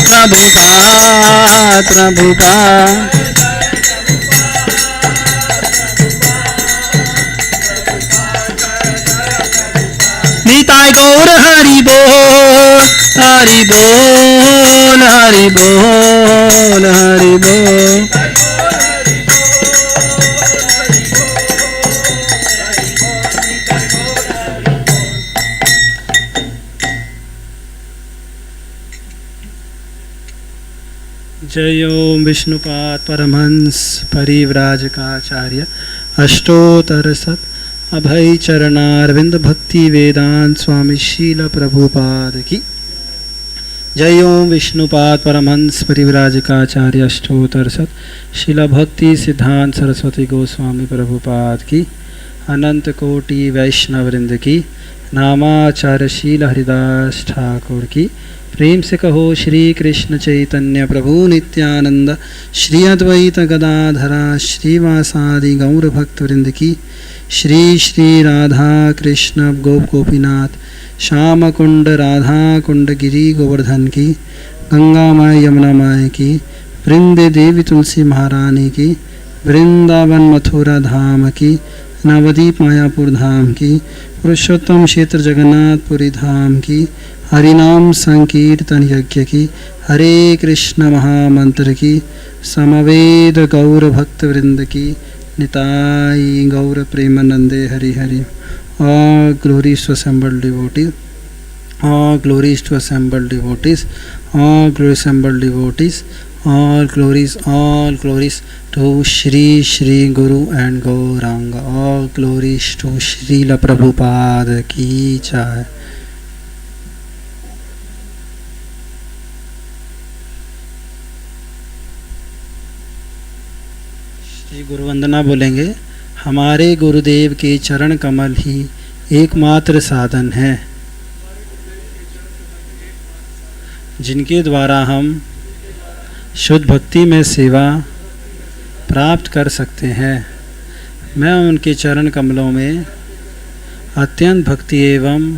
प्रभु का प्रभु का निताय गौर हरि बोल हरि बोल हरि बोल हरि बोल। जय ओम विष्णुपाद परमहंस परिव्राजकाचार्य अष्टोत्तर शत अभय चरणारविंद भक्ति वेदांत स्वामी शील प्रभुपाद की जय ओम विष्णुपाद परमहंस परिव्राजकाचार्य अष्टोत्तर शत शील भक्ति सिद्धांत सरस्वती गोस्वामी प्रभुपाद की अनंत कोटि वैष्णववृंद की नामाचार्य शील हरिदास ठाकुर की प्रेम से कहो श्री कृष्ण चैतन्य प्रभु नित्यानंद श्री अद्वैत गदाधरा श्रीवासादि गौर भक्तवृंद की श्री श्री राधा कृष्ण गोप गोपीनाथ श्याम कुंड राधा कुंड गिरी गोवर्धन की गंगा माय यमुना माय की वृंदे देवी तुलसी महारानी की वृंदावन मथुरा धाम की नवदीप मायापुर धाम की पुरुषोत्तम क्षेत्र जगन्नाथपुरी धाम की हरिनाम संकीर्तन यज्ञ की हरे कृष्ण महामंत्र की समवेद गौर भक्त वृंद की निताई गौर प्रेमानंदे Hari Hari. All glories to assembled devotees, all glories to assembled devotees, all glories assembled devotees, all glories to Shri Shri Guru and Gauranga, all glories to Srila Prabhupada ki jai। Shri गुरु वंदना बोलेंगे। हमारे गुरुदेव के चरण कमल ही एकमात्र साधन है जिनके द्वारा हम शुद्ध भक्ति में सेवा प्राप्त कर सकते हैं। मैं उनके चरण कमलों में अत्यंत भक्ति एवं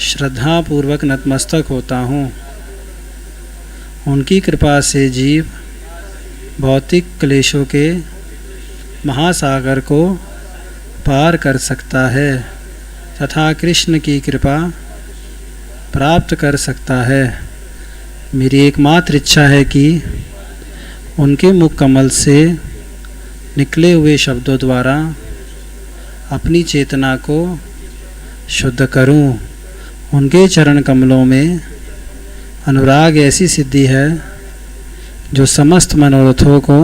श्रद्धापूर्वक नतमस्तक होता हूँ। उनकी कृपा से जीव भौतिक क्लेशों के महासागर को पार कर सकता है तथा कृष्ण की कृपा प्राप्त कर सकता है। मेरी एकमात्र इच्छा है कि उनके मुख कमल से निकले हुए शब्दों द्वारा अपनी चेतना को शुद्ध करूं। उनके चरण कमलों में अनुराग ऐसी सिद्धि है जो समस्त मनोरथों को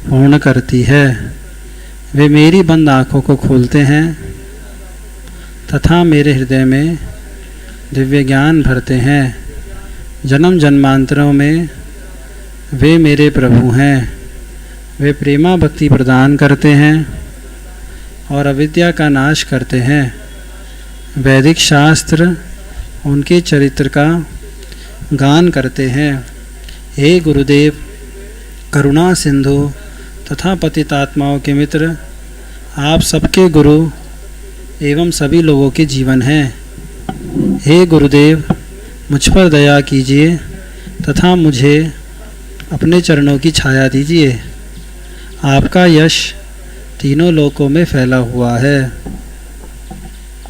पूर्ण करती है। वे मेरी बंद आँखों को खोलते हैं तथा मेरे हृदय में दिव्य ज्ञान भरते हैं। जन्म जन्मांतरों में वे मेरे प्रभु हैं। वे प्रेमा भक्ति प्रदान करते हैं और अविद्या का नाश करते हैं। वैदिक शास्त्र उनके चरित्र का गान करते हैं। हे गुरुदेव, करुणा सिंधु तथा पतितात्माओं के मित्र, आप सबके गुरु एवं सभी लोगों के जीवन हैं। हे गुरुदेव, मुझ पर दया कीजिए तथा मुझे अपने चरणों की छाया दीजिए। आपका यश तीनों लोकों में फैला हुआ है।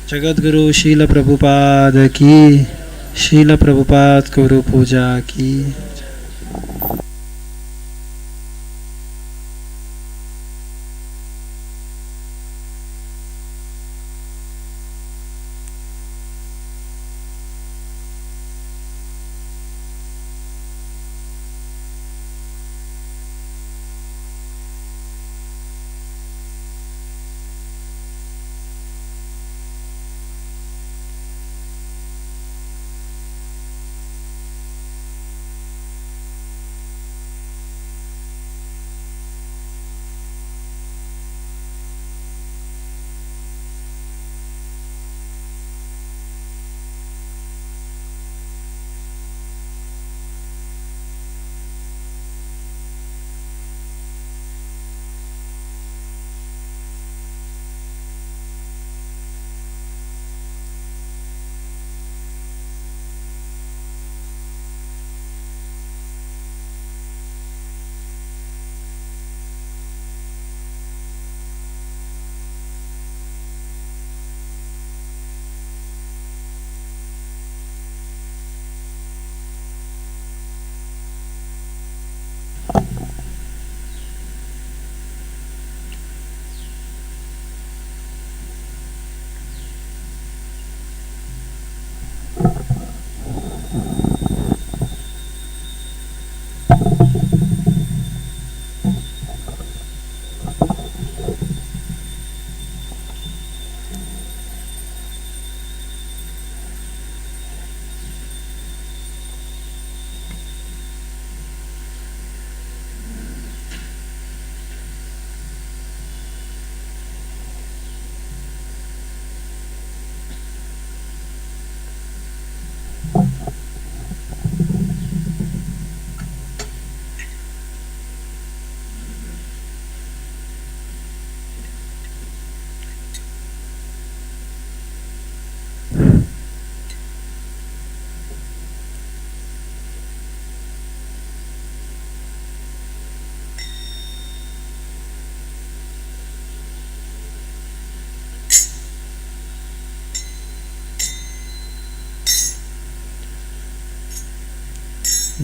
जगत गुरु शील प्रभुपाद की, शील प्रभुपाद गुरु पूजा की।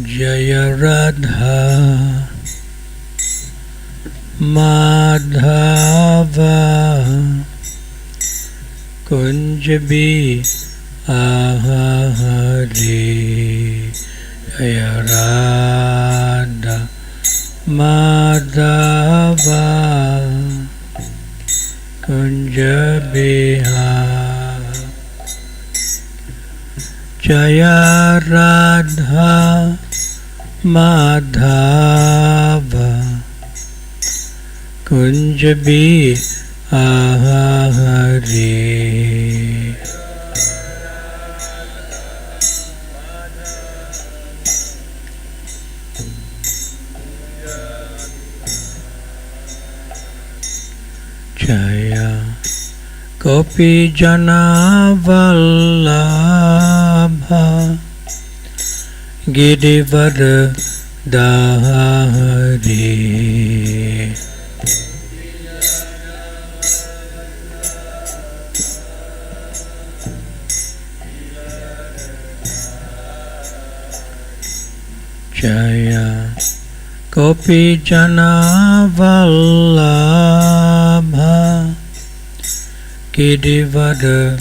Jaya Radha Madhava Kunja Bihari Jaya Radha Madhava Kunja Bihari Jaya Radha Madhava Kunja Bihari Jaya Gopi Jana Vallabha Girivara Dhari Jaya Gopi Jana Vallabha Girivara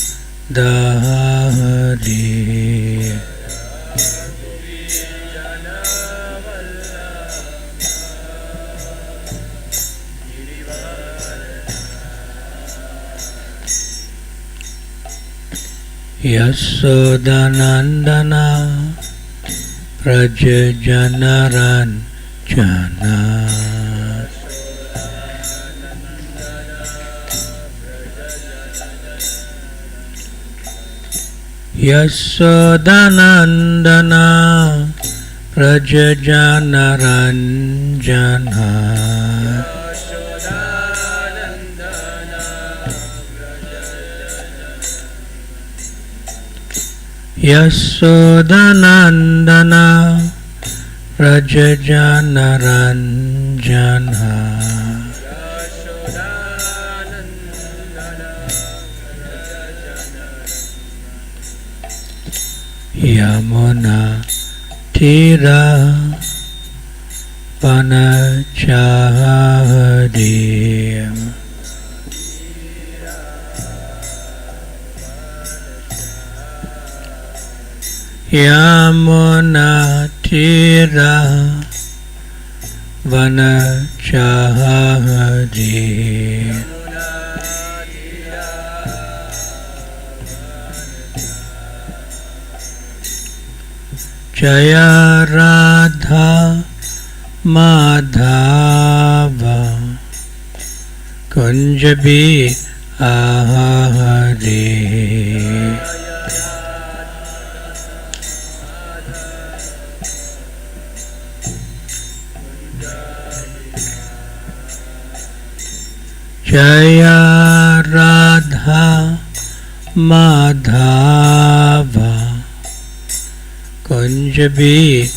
Dhari Yasodanandana Prajajanaranjana Yasodanandana Prajajanaranjana Yasodanandana Prajajanaranjana Yamuna Tira Panachahadiyam Yamuna Tira Vanachahadiyam Jaya Radha Madhava Kunja Bihari Jaya Radha Madhava Kunja Bihari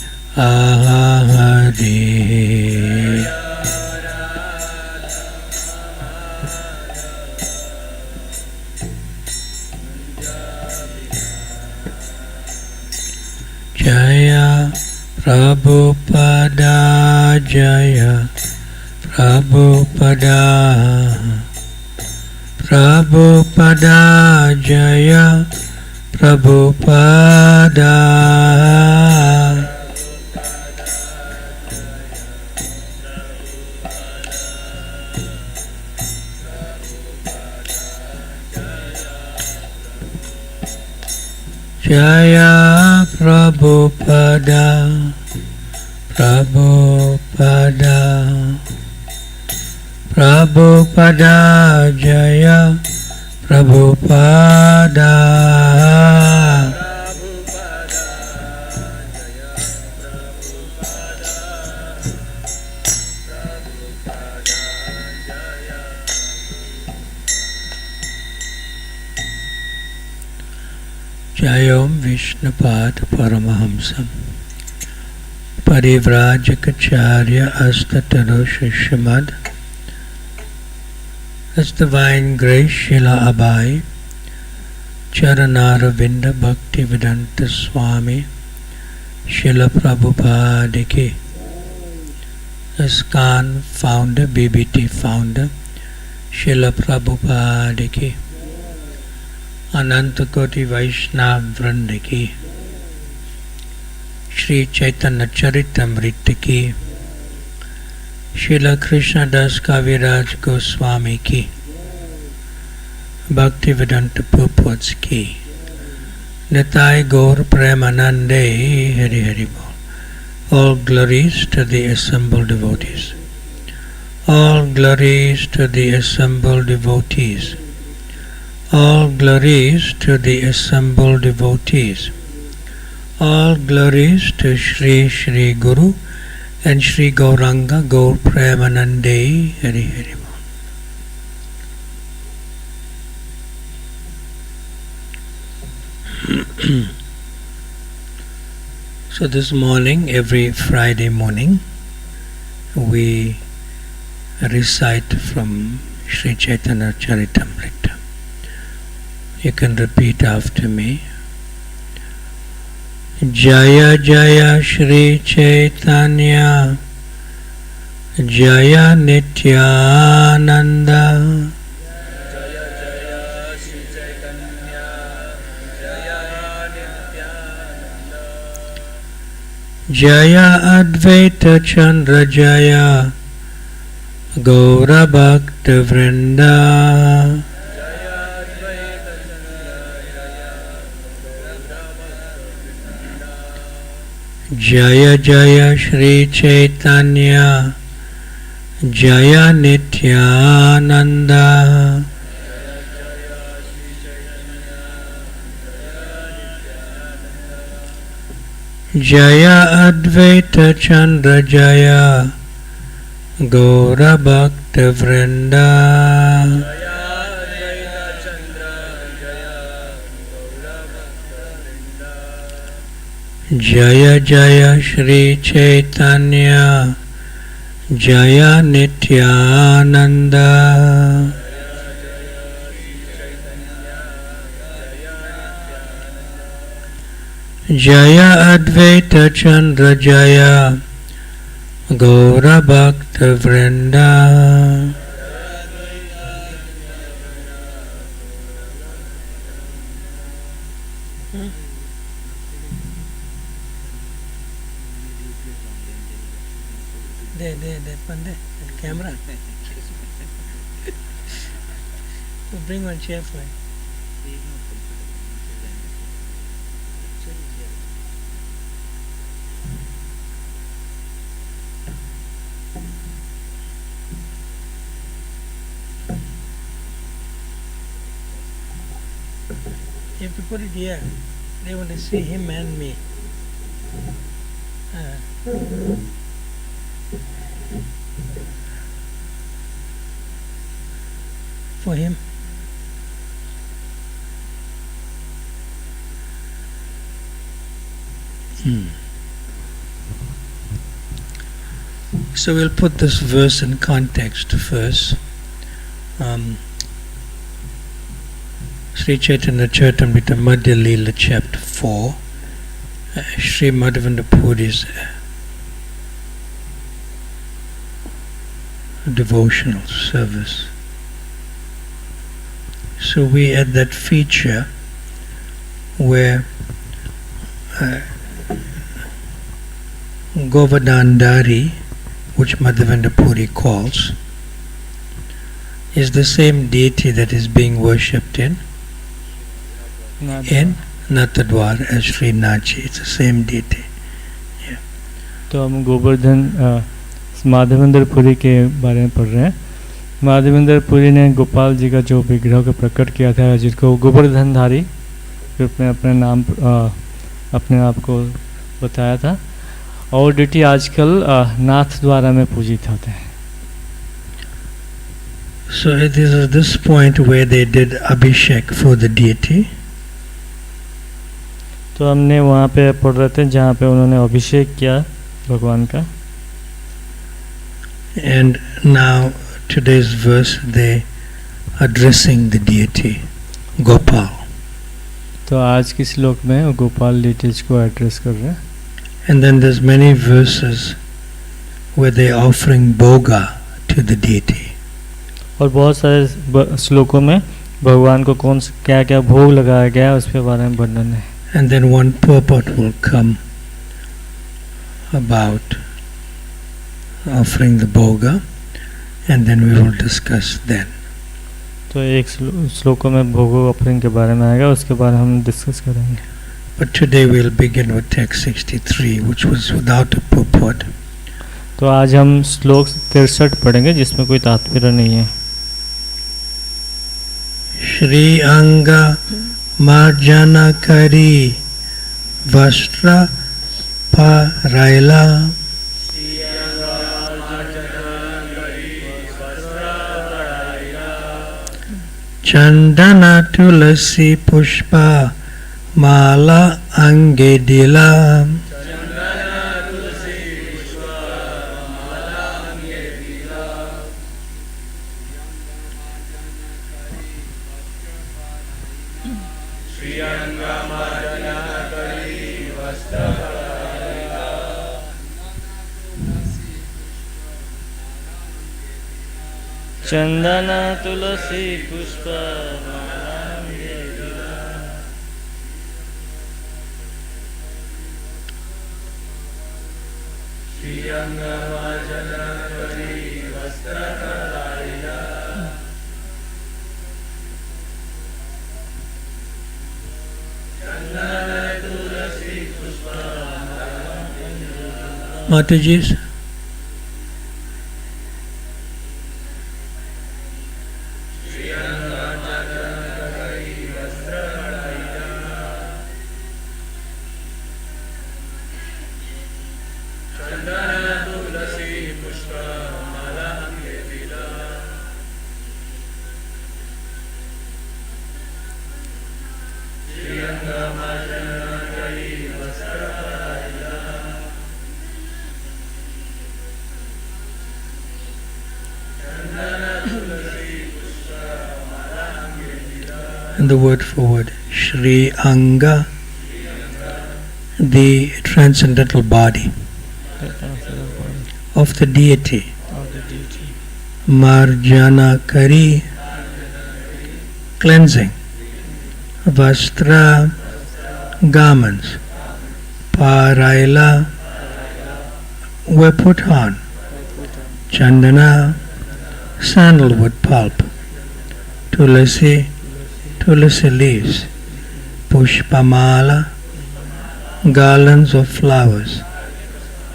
Jaya Prabhupada Jaya Prabhupada Prabhupada Jaya Prabhupada Jaya Prabhupada Prabhupada Prabhupada Jaya Prabhupada Jayom Vishnupad Paramahamsam Parivrajacharya Astataro Shishimad. His Divine Grace Srila Abhay Charanaravinda Bhaktivedanta Swami Srila Prabhupada ki, ISKCON founder, BBT founder, Srila Prabhupada ki, Ananta Koti Vaishnava Vranda ki, Sri Chaitanya-Charitamrta ki, Srila Krishna Das Kaviraj Goswami ki, Bhakti-Vedanta Purports ki, Nitai Gaur Premanande Hari Hari Bol. All glories to the assembled devotees. All glories to the assembled devotees. All glories to the assembled devotees. All glories to Shri Shri Guru and Shri Gauranga Gaur Premanande Hari Hari Bol. So this morning, every Friday morning, we recite from Sri Chaitanya-Charitamrta. You can repeat after me. Jaya Jaya Sri Chaitanya, Jaya Nityananda, Jaya Advaita Chandra Jaya Gaura Bhakta Vrinda, Jaya Jaya Sri Chaitanya, Jaya Nityananda, Jaya Advaita Chandra Jaya Gaura Bhakta Vrinda, Jaya Jaya Sri Chaitanya, Jaya Nityananda, Jaya Advaita Chandra Jaya Gaura Bhakta Vrinda, Pandey, camera. We'll bring one chair for you. You have to put it here. They want to see him and me. For him. So we'll put this verse in context first. Sri Chaitanya-Charitamrta Madhya Leela Chapter 4, Sri Madhavendra Puri's devotional service. So we at that feature where Govardhandari, which Madhavendra Puri calls, is the same deity that is being worshipped in Natadwar as Sri Nachi. It's the same deity. Yeah. तो हम गोवर्धन माधवेंद्र पुरी के बारे में पढ़ रहे हैं. माधवेंद्र पुरी ने गोपाल जी का जो विग्रह को प्रकट किया था, जिसको गोवर्धनधारी रूप में अपने आप को बताया था, और डिटी आजकल नाथ द्वारा में पूजित होते हैं. So it is at this point where they did Abhishek for the deity. तो हमने वहाँ पे पढ़ रहे थे जहाँ पे उन्होंने अभिषेक किया भगवान का. And now today's verse they addressing the deity Gopal. तो आज की श्लोक में गोपाल डिटीज को एड्रेस कर रहे हैं. And then there's many verses where they're offering bhoga to the deity. और बहुत सारे श्लोकों में भगवान को कौन क्या क्या भोग लगाया गया है उसके बारे में वर्णन है. And then one purport will come about offering the bhoga, and then we will discuss then. तो एक श्लोकों में भोगो ऑफरिंग के बारे में आएगा, उसके बारे में हम डिस्कस करेंगे. But today we'll begin with text 63, which was without a purport. तो आज हम श्लोक 63 पढ़ेंगे जिसमें कोई तात्पर्य नहीं है. श्री अंगा मार्जन करी वस्त्र परायला चंदन तुलसी पुष्प माला अंगे दिला चंदन तुलसी पुष्प Mataji's. And the word for word, Shri Anga, the transcendental body of the deity. Marjana Kari, cleansing. Vastra, garments. Paraila, were put on. Chandana, sandalwood pulp. Tulasi, tulsi leaves. Pushpamala, garlands of flowers.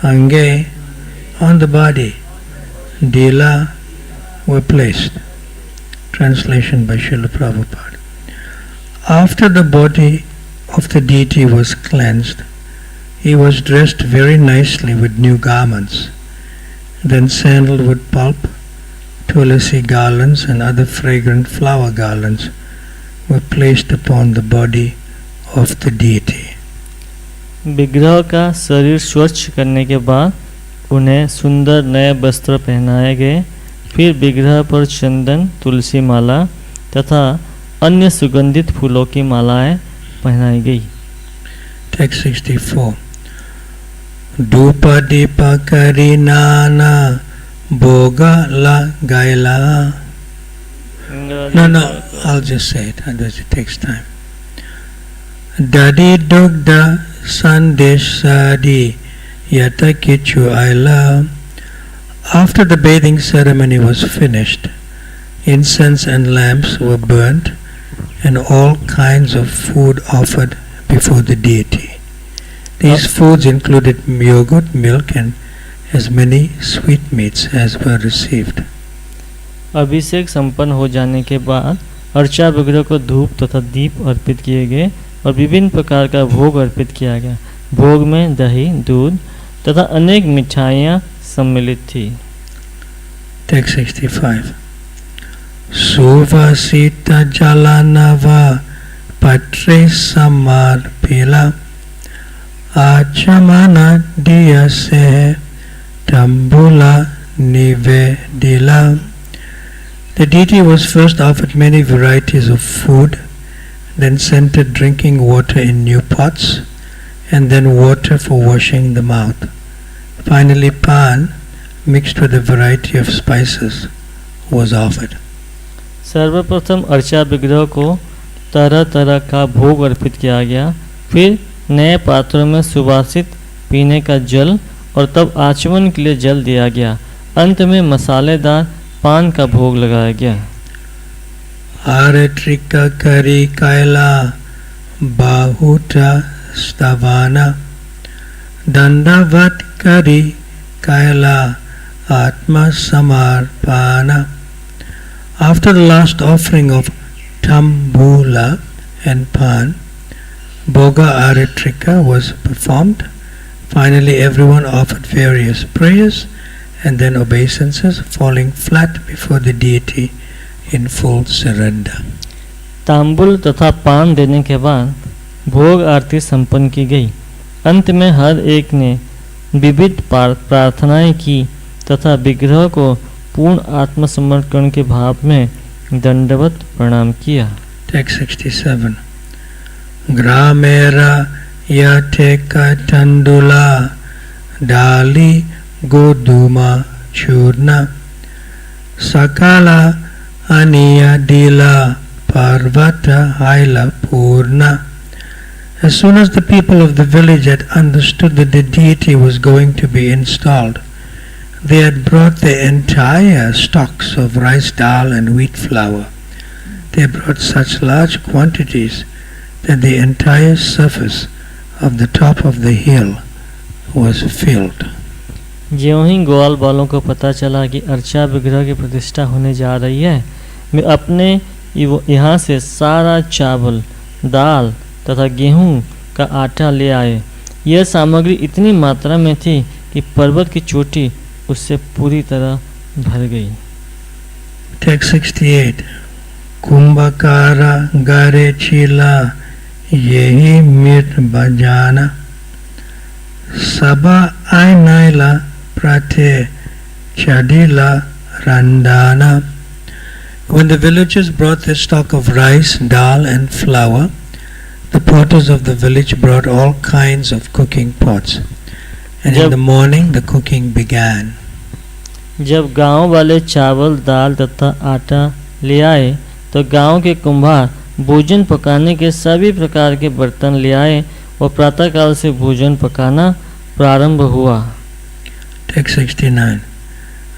Ange, on the body. Dila, were placed. Translation by Srila Prabhupada. After the body of the deity was cleansed, he was dressed very nicely with new garments. Then sandalwood pulp, tulsi garlands and other fragrant flower garlands were placed upon the body of the deity. विग्रह का शरीर स्वच्छ करने के बाद उन्हें सुंदर नए वस्त्र पहनाए गए. फिर विग्रह पर चंदन, तुलसी माला तथा अन्य सुगंधित फूलों की मालाएं पहनाई गई. Text 64. Dupa dipa kari nana boga la gaila. No, I'll just say it, otherwise it takes time. Dadi dugda sandesh sadi yata kichu aila. After the bathing ceremony was finished, incense and lamps were burnt and all kinds of food offered before the deity. These foods included yogurt, milk and as many sweetmeats as were received. अभिषेक संपन्न हो जाने के बाद अर्चा विग्रह को धूप तथा दीप अर्पित किए गए और विभिन्न प्रकार का भोग अर्पित किया गया. भोग में दही, दूध तथा अनेक मिठाइयाँ सम्मिलित थी. Text 65. Suvasita jalanava patre samarpila achamana diyase tambula nivedila. The deity was first offered many varieties of food, then scented drinking water in new pots, and then water for washing the mouth. Finally, pan mixed with a variety of spices was offered. सर्वप्रथम अर्चा विग्रह को तरह तरह का भोग अर्पित किया गया, फिर नए पात्रों में सुवासित पीने का जल और तब आचमन के लिए जल दिया गया। अंत में मसालेदार पान का भोग लगाया गया। Aratrika kari kaila bahuta stavana dandavat kari kaila atma samarpana. After the last offering of tambula and pan, Bhoga Aratrika was performed. Finally, everyone offered various prayers and then obeisances, falling flat before the deity in full surrender. तांबुल तथा पान देने के बाद भोग आरती संपन्न की गई। अंत में हर एक ने विविध प्रार्थनाएं की तथा विग्रह को पूर्ण आत्मसमर्पण के भाव में दंडवत प्रणाम किया। Text 67. Gramera yateka tandula dali goduma churna sakala aniya dila parvata haila purna. As soon as the people of the village had understood that the deity was going to be installed, they had brought the entire stocks of rice, dal and wheat flour. They brought such large quantities that the entire surface of the top of the hill was filled. ज्यों ही ग्वाल वालों को पता चला कि अर्चा विग्रह की प्रतिष्ठा होने जा रही है, वे अपने यहाँ से सारा चावल, दाल तथा गेहूं का आटा ले आए। यह सामग्री इतनी मात्रा में थी कि पर्वत की चोटी उससे पूरी तरह भर गई। Text 68. Kumbhakara gare chila yehi mir bhajana sabha ainaila prate chadila randana. When the villagers brought their stock of rice, dal and flour, the porters of the village brought all kinds of cooking pots, and in the morning the cooking began. जब गांव वाले चावल, दाल तथा आटा ले आए तो गांव के कुम्हार भोजन पकाने के सभी प्रकार के बर्तन ले आए और प्रातःकाल से भोजन पकाना प्रारंभ हुआ। Text 69.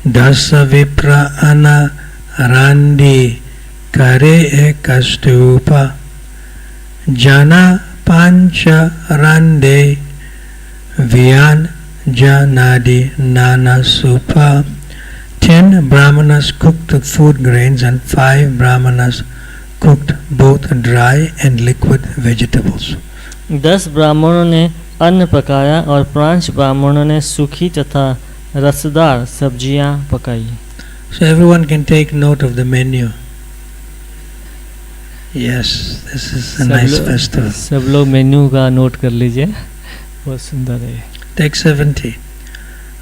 Dasa vipra ana randi kare ekastupa jana pancha rande vyan janadi nana supa. 10 brahmanas cooked the food grains and 5 brahmanas cooked both dry and liquid vegetables. 10 ब्राह्मणों ने अन्न पकाया और 5 ब्राह्मणों ने सूखी तथा रसदार सब्जियां पकाई। So everyone can take note of the menu. Yes, this is a nice festival. सब लोग मेन्यू का नोट कर लीजिए, बहुत सुंदर है। Text 70.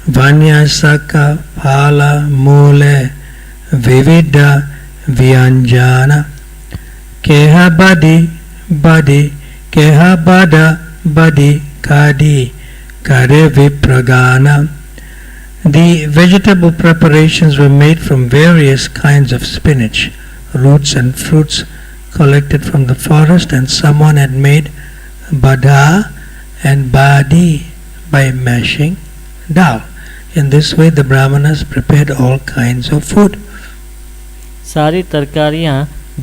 Vanyasaka phala mule vivida vyanjana keha badi badi keha bada badi kadi kare vipragana. The vegetable preparations were made from various kinds of spinach, roots and fruits collected from the forest, and someone had made bada and badi by mashing dal. In this way the brahmanas prepared all kinds of food. सारी तरकारियां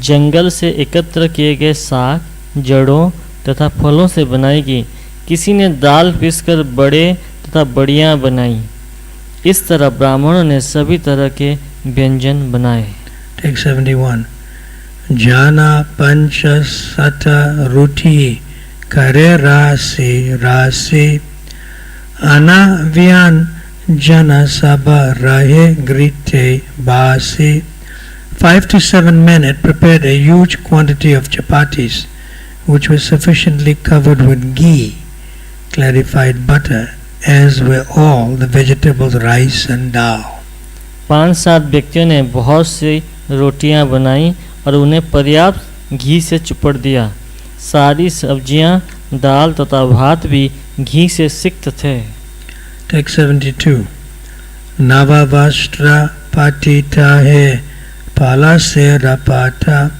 जंगल से एकत्र किए गए साग, जड़ों तथा फलों से बनाई गई। किसी ने दाल पीसकर बड़े तथा बड़ियां बनाई। इस तरह ब्राह्मणों ने सभी तरह के व्यंजन बनाए। Text 71. Jana pancha sata ruti kare rasi rasi ana vyan jana sabha rahe grite basi. 5 to 7 men had prepared a huge quantity of chapatis, which were sufficiently covered with ghee, clarified butter, as were all the vegetables, rice and dal. 5-7 व्यक्तियों ने बहुत सी रोटियां बनाई और उन्हें पर्याप्त घी से चुपड़ दिया। सारी सब्जियां दाल तथा भात भी घी से सिक्त थे। Text 72. Nava Vastra Patita He Pala Se Rapata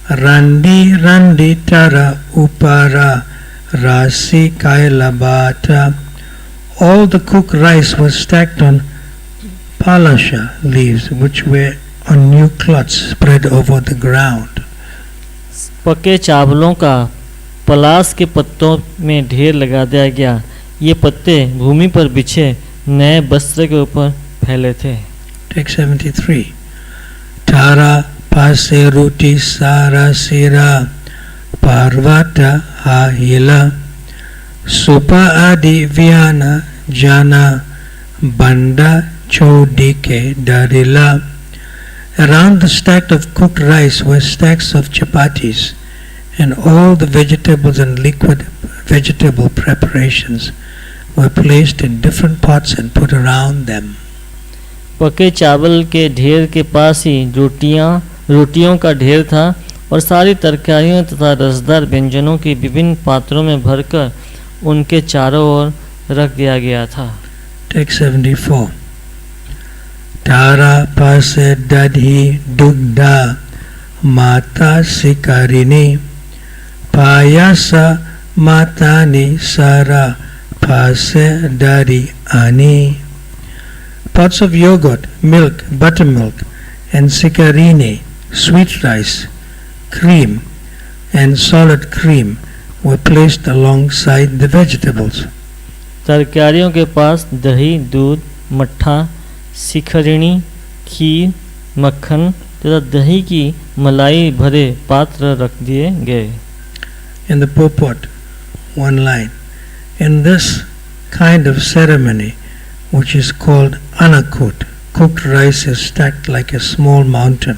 Randi Randi Tara Upara Rasi Kailabata. All the cooked rice was stacked on palasha leaves, which were on new cloths spread over the ground. पके चावलों का पलास के पत्तों में ढेर लगा दिया गया। ये पत्ते भूमि पर बिछे नए वस्त्र के ऊपर फैले थे। Text 73. Tara Pase Ruti Sara Sira Parvata Ahila Supa Adi Vyana Jana Banda Chodike Darila. Around the stack of cooked rice were stacks of chapatis, and all the vegetables and liquid vegetable preparations were placed in different pots and put around them. पके चावल के ढेर के पास ही रोटियों का ढेर था और सारी तरकारियों तथा रसदार व्यंजनों की विभिन्न पात्रों में भरकर उनके चारों ओर रख दिया गया था। Text 74. Tara Pase Dadhi Dugda Mata Sikarini Payasa Matani Sara Pase Dari Ani. Pots of yogurt, milk, buttermilk, and sikarini, sweet rice, cream, and solid cream were placed alongside the vegetables. तरकारियों के पास दही, दूध, मट्ठा, शिखरिणी, खीर, मक्खन तथा दही की मलाई भरे पात्र रख दिए गए। In the purport, one line. In this kind of ceremony, which is called anakut, cooked rice is stacked like a small mountain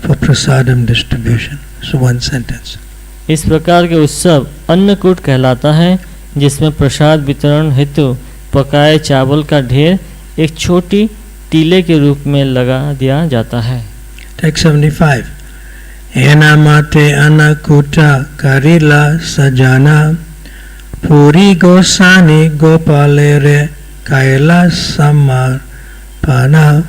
for prasadam distribution. So one sentence. इस प्रकार के उत्सव अन्नकूट कहलाता है, जिसमें प्रसाद वितरण हेतु पकाए चावल का ढेर एक छोटी टीले के रूप में लगा दिया जाता है। Text 75. Enamate anakuta karila sajana puri gosani gopalere kaila samarpana.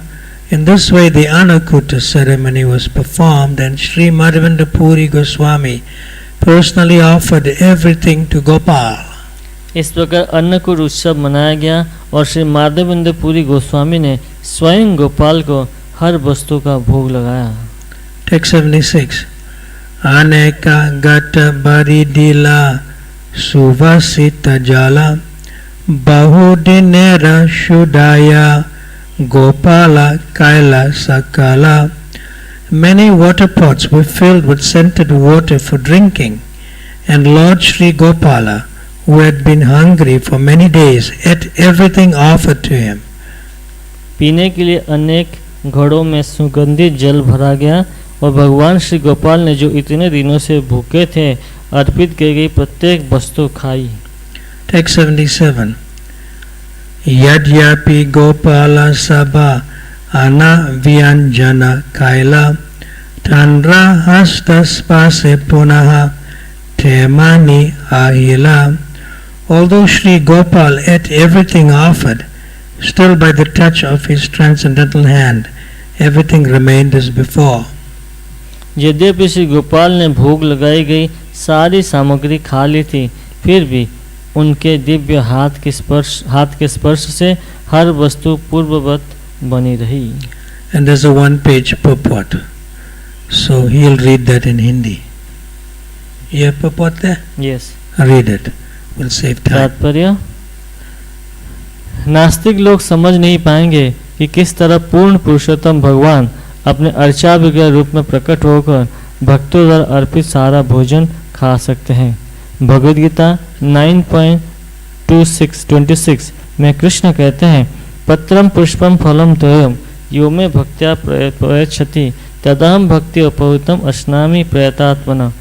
In this way the anakuta ceremony was performed, and Sri Madhavendra Puri Goswami personally offered everything to Gopal. इस प्रकार अन्नकूट उत्सव मनाया गया और श्री माधवेंद्र पुरी गोस्वामी ने स्वयं गोपाल को हर वस्तु का भोग लगाया। Text 76. Aneka gata baridila suvasita jala bahudinera shudaya gopala kaila sakala. Many water pots were filled with scented water for drinking, and Lord Sri Gopala, who had been hungry for many days, ate everything offered to him. पीने के लिए अनेक घड़ों में सुगंधित जल भरा गया और भगवान श्री गोपाल ने जो इतने दिनों से भूखे थे, अर्पित की गई प्रत्येक वस्तु खाई। Text 77. Yadyapi Gopala Sabha Anavyanjana Kaila Tandra Hastaspase Punaha Temani Ahila. Although Sri Gopal ate everything offered, still by the touch of his transcendental hand, everything remained as before. यद्यपि श्री गोपाल ने भोग लगाई गई सारी सामग्री खा ली थी, फिर भी उनके दिव्य हाथ के स्पर्श से हर वस्तु पूर्ववत बनी रही। And there's a one-page purport, so he'll read that in Hindi. You have purport there? Yes. Read it. We'll save time. तात्पर्य, नास्तिक लोग समझ नहीं पाएंगे कि किस तरह पूर्ण पुरुषोत्तम भगवान अपने अर्चा विग्रह रूप में प्रकट होकर भक्तों द्वारा अर्पित सारा भोजन खा सकते हैं। भगवद गीता 9.26 में कृष्ण कहते हैं, पत्रम पुष्पम फलम तोयम यो में भक्त्या प्रयच्छति तदाहम भक्ति उपहुतम अस्नामि प्रयतात्मना।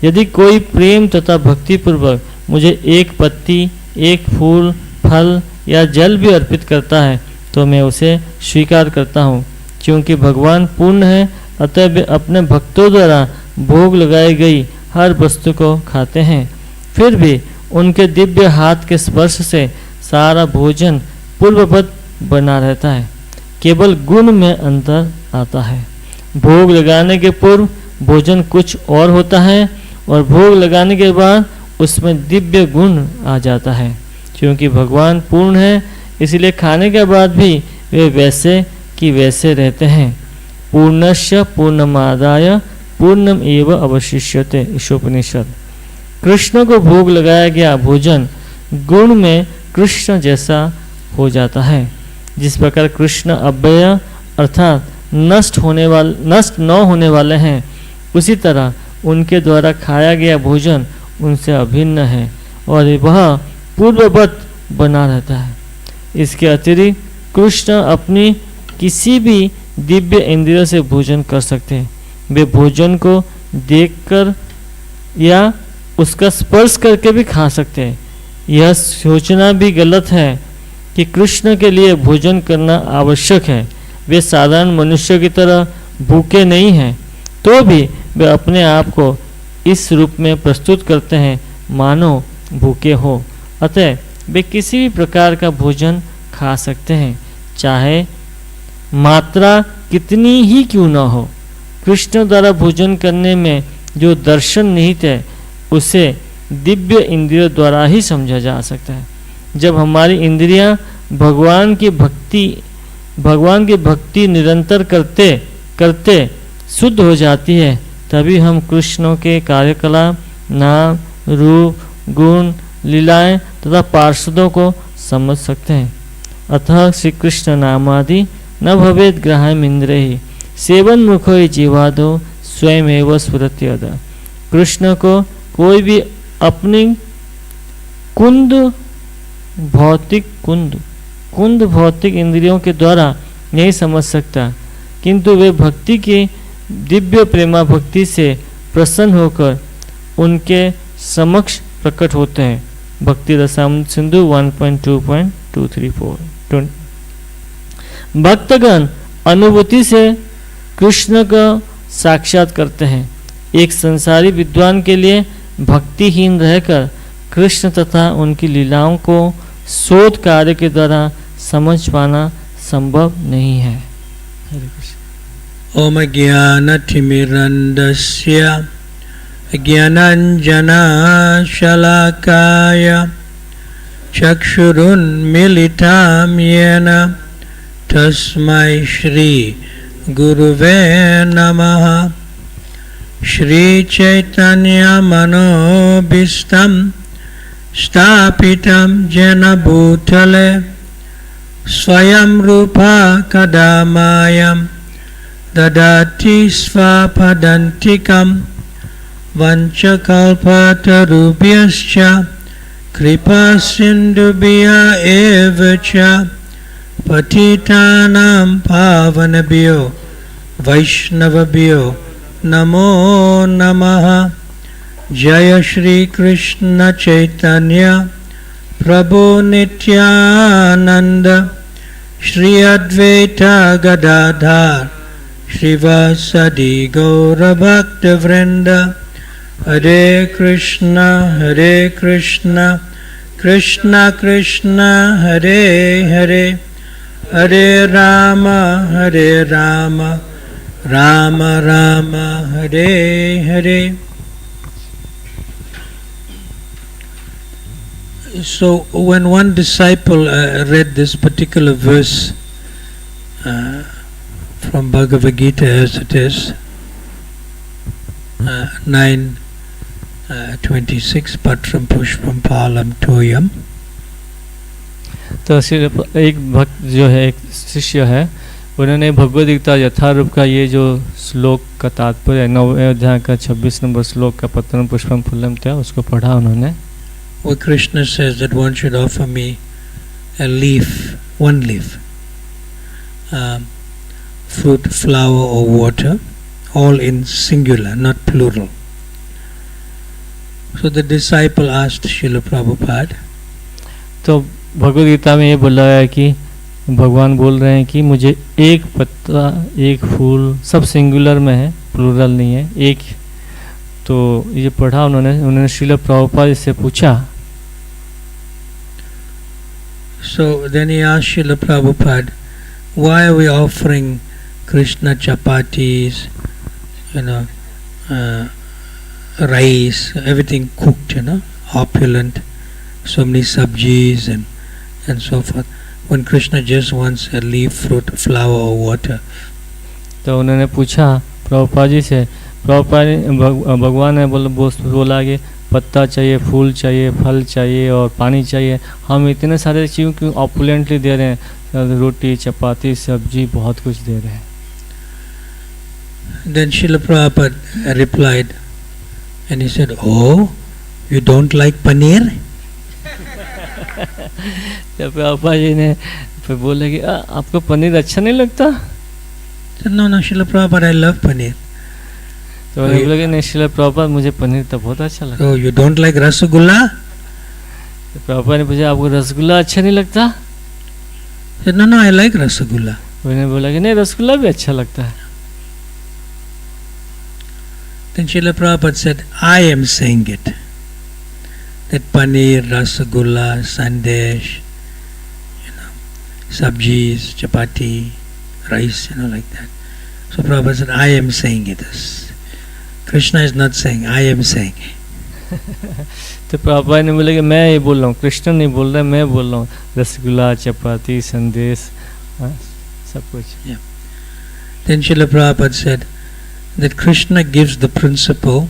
यदि कोई प्रेम तथा भक्ति पूर्वक मुझे एक पत्ती, एक फूल, फल या जल भी अर्पित करता है तो मैं उसे स्वीकार करता हूँ। क्योंकि भगवान पूर्ण है, अतः वे अपने भक्तों द्वारा भोग लगाई गई हर वस्तु को खाते हैं। फिर भी उनके दिव्य हाथ के स्पर्श से सारा भोजन पूर्ववत बना रहता है। केवल गुण में अंतर आता है। भोग लगाने के पूर्व भोजन कुछ और होता है और भोग लगाने के बाद उसमें दिव्य गुण आ जाता है। क्योंकि भगवान पूर्ण है, इसलिए खाने के बाद भी वे वैसे कि वैसे रहते हैं। पूर्णस्य पूर्णमादाय पूर्णम एव अवशिष्यते, ईशोपनिषद। कृष्ण को भोग लगाया गया भोजन गुण में कृष्ण जैसा हो जाता है। जिस प्रकार कृष्ण अव्यय अर्थात नष्ट न होने वाले हैं, उसी तरह उनके द्वारा खाया गया भोजन उनसे अभिन्न है और वह पूर्ववत बना रहता है। इसके अतिरिक्त कृष्ण अपनी किसी भी दिव्य इंद्रियों से भोजन कर सकते हैं। वे भोजन को देखकर या उसका स्पर्श करके भी खा सकते हैं। यह सोचना भी गलत है कि कृष्ण के लिए भोजन करना आवश्यक है। वे साधारण मनुष्य की तरह भूखे नहीं हैं, तो भी वे अपने आप को इस रूप में प्रस्तुत करते हैं मानो भूखे हो। अतः वे किसी भी प्रकार का भोजन खा सकते हैं, चाहे मात्रा कितनी ही क्यों न हो। कृष्ण द्वारा भोजन करने में जो दर्शन निहित है, उसे दिव्य इंद्रियों द्वारा ही समझा जा सकता है। जब हमारी इंद्रियां भगवान की भक्ति निरंतर करते करते शुद्ध हो जाती है, तभी हम कृष्ण के कार्यकलाप, नाम, रूप, गुण, लीलाएं तथा पार्षदों को समझ सकते हैं। अतः श्री कृष्ण नामादि न भवेद ग्राह्यम इंद्रिय सेवन मुखो जीवादो स्वयं एवं स्फुरति अदा। कृष्ण को कोई भी अपनी कुंद भौतिक इंद्रियों के द्वारा नहीं समझ सकता, किंतु वे भक्ति की दिव्य प्रेमा भक्ति से प्रसन्न होकर उनके समक्ष प्रकट होते हैं। भक्ति रसामृत सिंधु 1.2.234। भक्तगण अनुभूति से कृष्ण का साक्षात करते हैं। एक संसारी विद्वान के लिए भक्तिहीन रहकर कृष्ण तथा उनकी लीलाओं को शोध कार्य के द्वारा समझ पाना संभव नहीं है। हरे कृष्ण। ओम ज्ञानतिमिरन्दस्य ज्ञानाञ्जना शलाकाय चक्षुरुन्मीलितं येन तस्मै श्री गुरुवे नमः। श्री चैतन्य मनोभीष्टं स्थापितं येन भूतले स्वयं रूपा कदा मायं ददाति स्वपदान्तिकं। वञ्चकल्पतरुभ्यश्च कृपा सिन्धुभ्य एव च पतितानां पावनेभ्यो वैष्णवेभ्यो नमो नमः। जय श्री कृष्ण चैतन्य प्रभु नित्यानंद श्री अद्वैत गदाधर श्रीवासदि गौर भक्त वृंद। हरे कृष्ण कृष्ण कृष्ण हरे हरे, हरे Ram Ram Ram Hare Hare. So when one disciple read this particular verse from Bhagavad-gita as it is, 9:26, Patram Pushpam Palam Toyam. तो एक भक्त जो है, एक शिष्य है, उन्होंने भगवद गीता यथारूप का ये जो श्लोक का तात्पर्य 9वें अध्याय का 26 नंबर श्लोक का पत्रम पुष्पम फूलम था, उसको पढ़ा उन्होंने। Where Krishna says that one should offer me a leaf, one leaf, fruit, flower or water, all in singular, not plural. So the disciple asked Srila Prabhupada, तो भगवद गीता में ये बोला है कि भगवान बोल रहे हैं कि मुझे एक पत्ता, एक फूल, सब सिंगुलर में है, प्लूरल नहीं है, एक तो ये पढ़ा उन्होंने श्रील प्रभुपाद से पूछा. So then he asked Srila Prabhupada, why are we offering Krishna chapatis, rice, everything cooked, opulent, so many sabjis and so forth, when Krishna just wants a leaf, fruit, flower or water. तो उन्होंने पूछा प्रभुपाद जी से, प्रभुपाद भगवान ने बोला कि पत्ता चाहिए, फूल चाहिए, फल चाहिए और पानी चाहिए, हम इतने सारे चीज़ों क्यों ऑपुलेंटली दे रहे हैं, रोटी चपाती सब्जी बहुत कुछ दे रहे हैं. Then Srila Prabhupada replied and he said, oh, you don't like paneer? जब प्रभुपाद जी ने फिर बोले कि आपको पनीर अच्छा नहीं लगता? Said, no, Srila Prabhupada, I love paneer. तो उन्होंने बोला कि नहीं श्रील प्रभुपाद मुझे पनीर तो बहुत अच्छा लगता है. So you don't like rasgulla? तो प्रभुपाद ने पूछा आपको रसगुल्ला अच्छा नहीं लगता? Said, no, I like rasgulla. उन्होंने बोला कि नहीं रसगुल्ला भी अच्छा लगता है. Then Srila Prabhupada said, I am saying it. That paneer, rasgulla, sandesh, sabjis, chapati, rice, like that. So Prabhupada said, I am saying it. Krishna is not saying, I am saying. तो प्रभुपाद ने बोला कि मैं ये बोल रहा हूँ, कृष्ण नहीं बोल रहा, मैं बोल रहा हूँ. रसगुल्ला, चपाती, संदेश, सब कुछ. Yeah. Then Srila Prabhupada said that Krishna gives the principle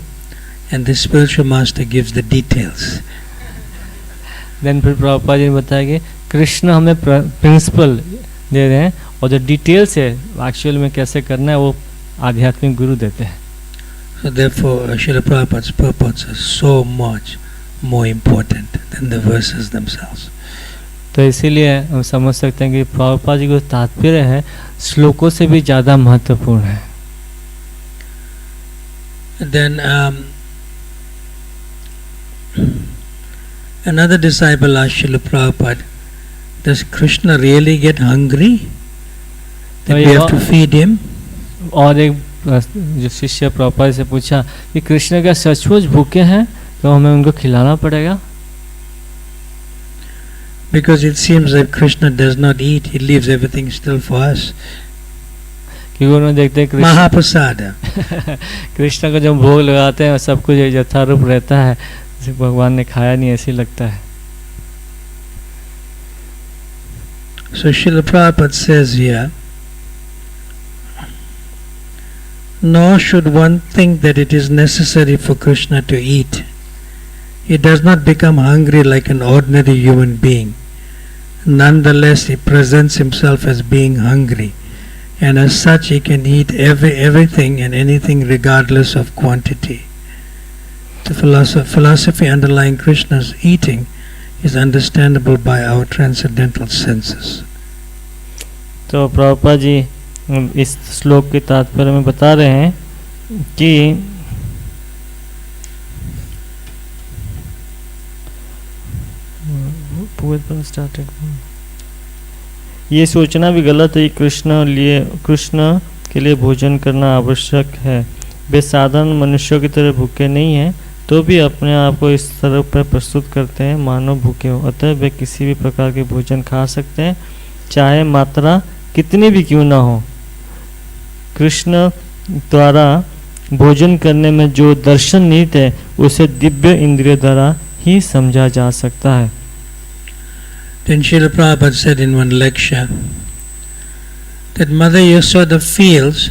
and the spiritual master gives the details. Then फिर प्रभुपाद जी ने बताया कि कृष्ण हमें प्रिंसिपल दे रहे हैं और जो डिटेल्स है एक्चुअल में कैसे करना है वो आध्यात्मिक गुरु देते हैं. So therefore Srila Prabhupada's purports are so much more important than the verses themselves. तो इसीलिए हम समझ सकते हैं कि प्रभुपाद जी को तात्पर्य है श्लोकों से भी ज़्यादा महत्वपूर्ण है. Then another disciple asked Srila Prabhupada, does Krishna really get hungry? That we have to feed him? और एक जो शिष्य प्रभुपाद से पूछा कि कृष्ण क्या सचमुच भूखे हैं तो हमें उनको खिलाना पड़ेगा? Because it seems that Krishna does not eat, he leaves everything still for us. क्योंकि उन्होंने देखते हैं महाप्रसाद कृष्ण का जब भोग लगाते हैं सब कुछ यथारूप रहता है, भगवान ने खाया नहीं ऐसे लगता है. So Srila Prabhupada says here, nor should one think that it is necessary for Krishna to eat. He does not become hungry like an ordinary human being. Nonetheless, he presents himself as being hungry, and as such he can eat everything and anything regardless of quantity. The philosophy underlying Krishna's eating is understandable by our transcendental senses. तो प्रभुपाद जी इस श्लोक के तात्पर्य में बता रहे हैं कि ये सोचना भी गलत है कि कृष्ण के लिए भोजन करना आवश्यक है. वे साधारण मनुष्यों की तरह भूखे नहीं हैं तो भी अपने आप को इस तरह पर प्रस्तुत करते हैं मानो भूखे हो. अतः वे किसी भी प्रकार के भोजन खा सकते हैं चाहे मात्रा कितनी भी क्यों ना हो. कृष्ण द्वारा भोजन करने में जो दर्शन निहित है उसे दिव्य इंद्रिय द्वारा ही समझा जा सकता है. Then Srila Prabhupada said in one lecture that Mother Yasoda feels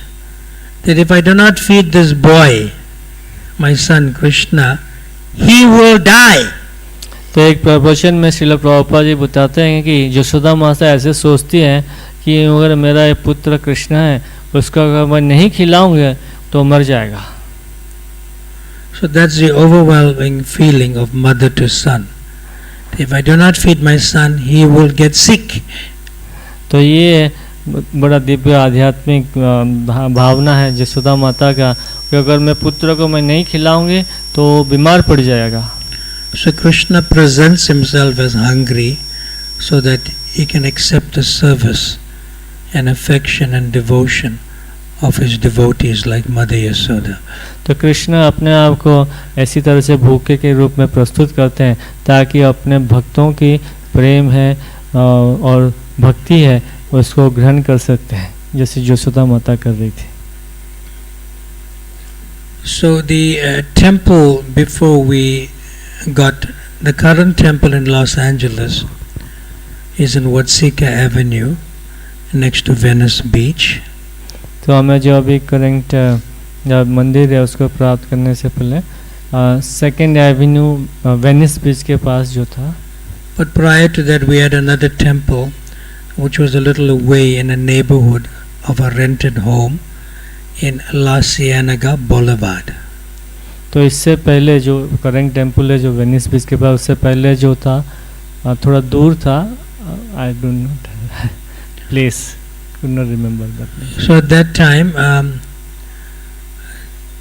that if I do not feed this boy, my son Krishna, he will die. तो एक प्रवचन में श्रील प्रभुपाद जी बताते हैं कि यशोदा माता ऐसे सोचती है कि अगर मेरा ये पुत्र कृष्ण है उसको अगर मैं नहीं खिलाऊंगा तो मर जाएगा. So that's the overwhelming feeling of mother to son. If I do not feed my son, he will get sick. तो ये बड़ा दिव्य आध्यात्मिक भावना है यशोदा माता का कि अगर मैं पुत्र को मैं नहीं खिलाऊंगी तो बीमार पड़ जाएगा. So Krishna presents himself as hungry so that he can accept the service and affection and devotion of his devotees like Mother Yasoda. तो कृष्ण अपने आप को ऐसी तरह से भूखे के रूप में प्रस्तुत करते हैं ताकि अपने भक्तों की प्रेम है और भक्ति है उसको ग्रहण कर सकते हैं, जैसे यशोदा माता कर रही थी. So the temple, before we got the current temple in Los Angeles is in Watsika Avenue next to Venice Beach. तो हमें जो अभी करंट मंदिर है उसको प्राप्त करने से पहले सेकेंड एवेन्यू वेनिस बीच के पास जो था. But prior to that we had another temple which was a little away in a neighborhood of a rented home in La Cienega Boulevard. तो इससे पहले जो करंट टेम्पल है जो वेनिस बीच के पास, उससे पहले जो था थोड़ा दूर था. I don't know place, could not remember that place. So at that time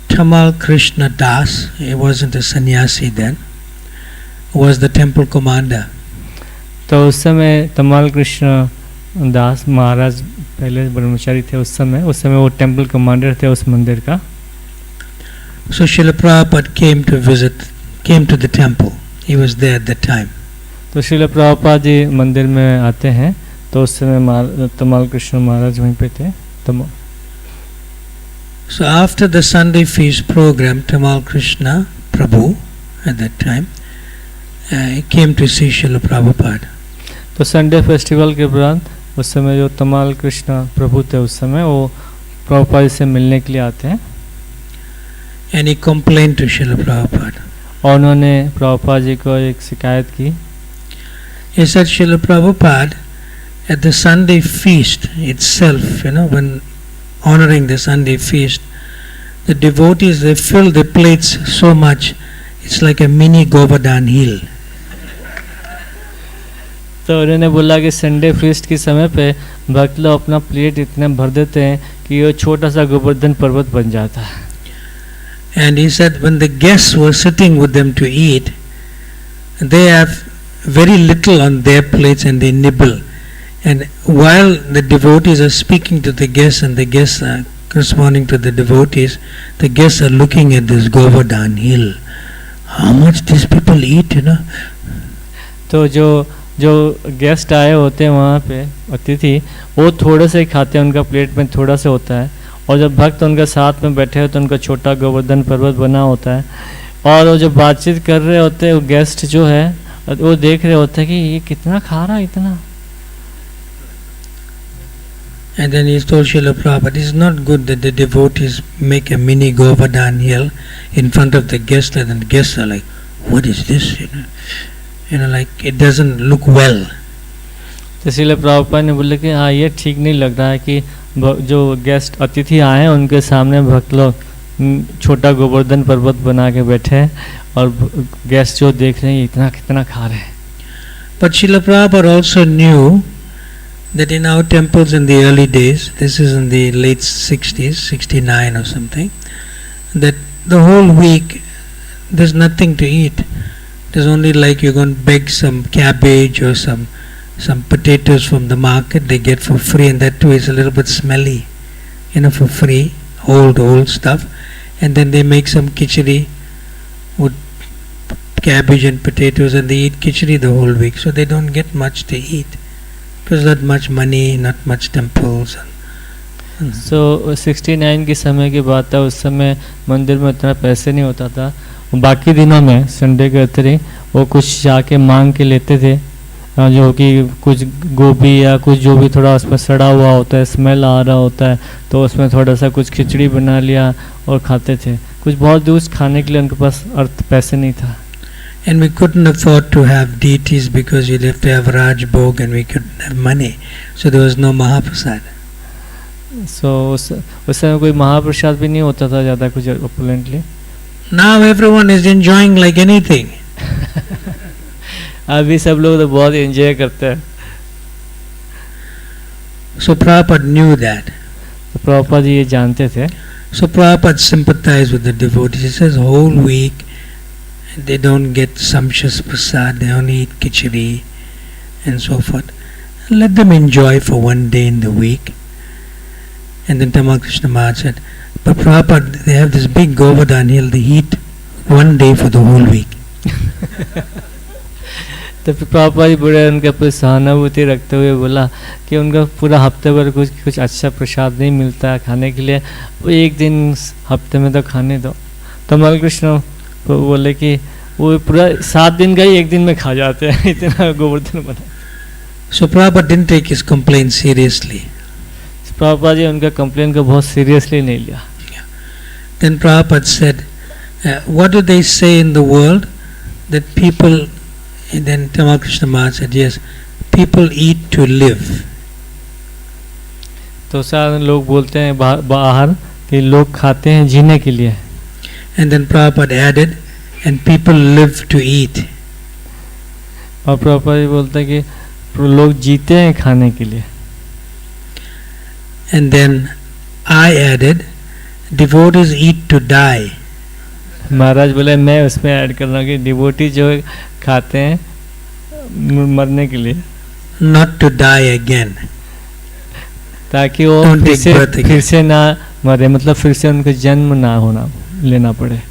Tamal Krishna Das, he wasn't a sannyasi then, was the temple commander. तो उस समय तमाल कृष्ण दास महाराज पहले ब्रह्मचारी थे. उस समय वो टेम्पल कमांडर थे उस मंदिर का. So Srila Prabhupada came to the temple. He was there at that time. तो श्रील प्रभुपाद जी मंदिर में आते हैं तो उस समय तमाल कृष्ण महाराज वहीं पे थे. So after the Sunday feast program, Tamal Krishna Prabhu at that time came to see Srila Prabhupada. तो संडे फेस्टिवल के बाद उस समय जो तमाल कृष्ण प्रभु थे उस समय वो प्रभुपाद से मिलने के लिए आते हैं. And he complained to Srila Prabhupada. और उन्होंने प्रभुपाद जी को एक शिकायत की. He said, Srila Prabhupada, at the Sunday feast itself, when honoring the Sunday feast, the devotees, they fill the plates so much, it's like a mini Govardhan hill. तो उन्होंने बोला कि संडे फीस्ट के समय पे भक्त लोग अपना प्लेट इतना भर देते हैं कि वो छोटा सा गोवर्धन पर्वत बन जाता है. And he said when the guests were sitting with them to eat, they have very little on their plates and they nibble. And while the devotees are speaking to the guests and the guests are corresponding to the devotees, the guests are looking at this Govardhan hill. How much these people eat, तो जो guest आए होते हैं वहाँ पे अतिथि, वो थोड़े से ही खाते हैं, उनका प्लेट में थोड़ा सा होता है. और जब भक्त उनके साथ में बैठे हो तो उनका छोटा गोवर्धन पर्वत बना होता है. और वो जो बातचीत कर रहे होते हैं वो गेस्ट जो है वो देख रहे होते हैं कि ये कितना खा रहा है इतना. And then he told Srila Prabhupada, it's not good that the devotees make a mini Govardhan hill in front of the guests, and the guests are like, what is this? Like it doesn't look well. तो श्रील प्रभुपाद ने बोले कि हाँ ये ठीक नहीं लग रहा है कि जो गेस्ट अतिथि आए हैं उनके सामने भक्त लोग छोटा गोवर्धन पर्वत बना के बैठे हैं और गेस्ट जो देख रहे हैं इतना कितना खा रहे हैं. But Srila Prabhupada also knew that in our temples in the early days, this is in the late 60s, 69 or something, that the whole week there's nothing to eat. There's only like you're going to beg some cabbage or some potatoes from the market they get for free, and that too is a little bit smelly, for free, old stuff. And then they make some khichdi with cabbage and potatoes, and they eat khichdi the whole week, so they don't get much to eat because not much money, not much temples. So 69 के समय की बात है, उस समय मंदिर में इतना पैसे नहीं होता था. बाकी दिनों में संडे के अतिरिक्त वो कुछ जाके मांग के लेते थे, जो कि कुछ गोभी या कुछ जो भी थोड़ा उसमें सड़ा हुआ होता है, स्मेल आ रहा होता है, तो उसमें थोड़ा सा कुछ खिचड़ी बना लिया और खाते थे. कुछ बहुत दूर खाने के लिए उनके पास पैसे नहीं था. And we couldn't afford to have deities because you'd have to have Raj Bhog and we couldn't have money, so there was no Mahaprasad. So उस समय कोई महाप्रसाद भी नहीं होता था ज़्यादा कुछ opulently. Now everyone is enjoying like anything. अभी सब लोग तो बहुत एंजॉय करते हैं. So Prabhupada knew that. तो प्रभुपाद जी ये जानते थे. So Prabhupada sympathized with the devotees. He says whole week they don't get sumptuous prasad, they only eat khichdi and so forth. Let them enjoy for one day in the week. And then Tamal Krishna Maharaj said, but Prabhupada, they have this big Govardhan hill, they eat one day for the whole week. तो फिर प्रभुपाद जी बड़े उनके ऊपर सहानुभूति रखते हुए बोला कि उनका पूरा हफ्ते भर कुछ अच्छा प्रसाद नहीं मिलता है खाने के लिए, वो एक दिन हफ्ते में तो खाने दो। तो मल कृष्ण बोले कि वो पूरा 7 दिन का ही एक दिन में खा जाते हैं, इतना गोवर्धन बना। So Prabhupada didn't take his complaint seriously. Prabhupada ji उनका कंप्लेन को बहुत सीरियसली नहीं लिया। Then Prabhupada said, what do they say in the world? That people, and then Tamal Krishna Maharaj said, yes, people eat to live. तो सारे लोग बोलते हैं बाहर कि लोग खाते हैं जीने के लिए। And then Prabhupada added, and people live to eat. और प्रभुपाद जी बोलते हैं कि लोग जीते हैं खाने के लिए। And then I added, devotees eat to die. महाराज बोले मैं उसमें ऐड कर रहा हूँ कि डिवोटी जो खाते हैं मरने के लिए, not to die again. ताकि वो फिर से ना मरे, मतलब फिर से उनको जन्म ना होना लेना पड़े।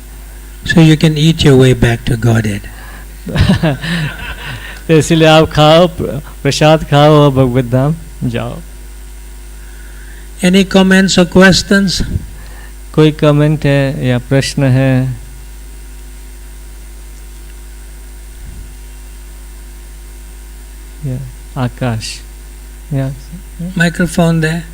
So you can eat your way back to Godhead. तो इसलिए आप खाओ, प्रसाद खाओ और भगवत धाम जाओ। Any comments or questions? कोई कमेंट है या प्रश्न है? आकाश, Microphone there.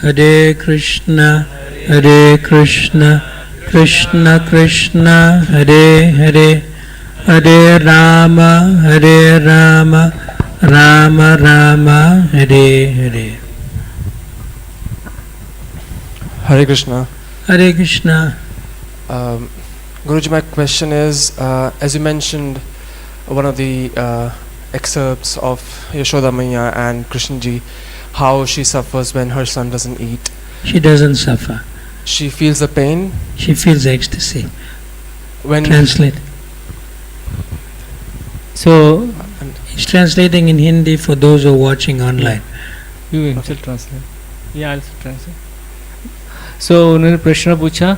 Hare Krishna, Hare Krishna, Krishna Krishna, Hare Hare, Hare Rama, Hare Rama, Rama Rama, Hare Hare. Hare Krishna. Hare Krishna. Guruji, my question is, as you mentioned, one of the excerpts of Yashoda Maiya and Krishna Ji, how she suffers when her son doesn't eat. She doesn't suffer. She feels the pain. She feels ecstasy. When Translate. So He's translating in Hindi for those who are watching online. You himself translate. Yeah, I'll translate. So उन्होंने प्रश्न पूछा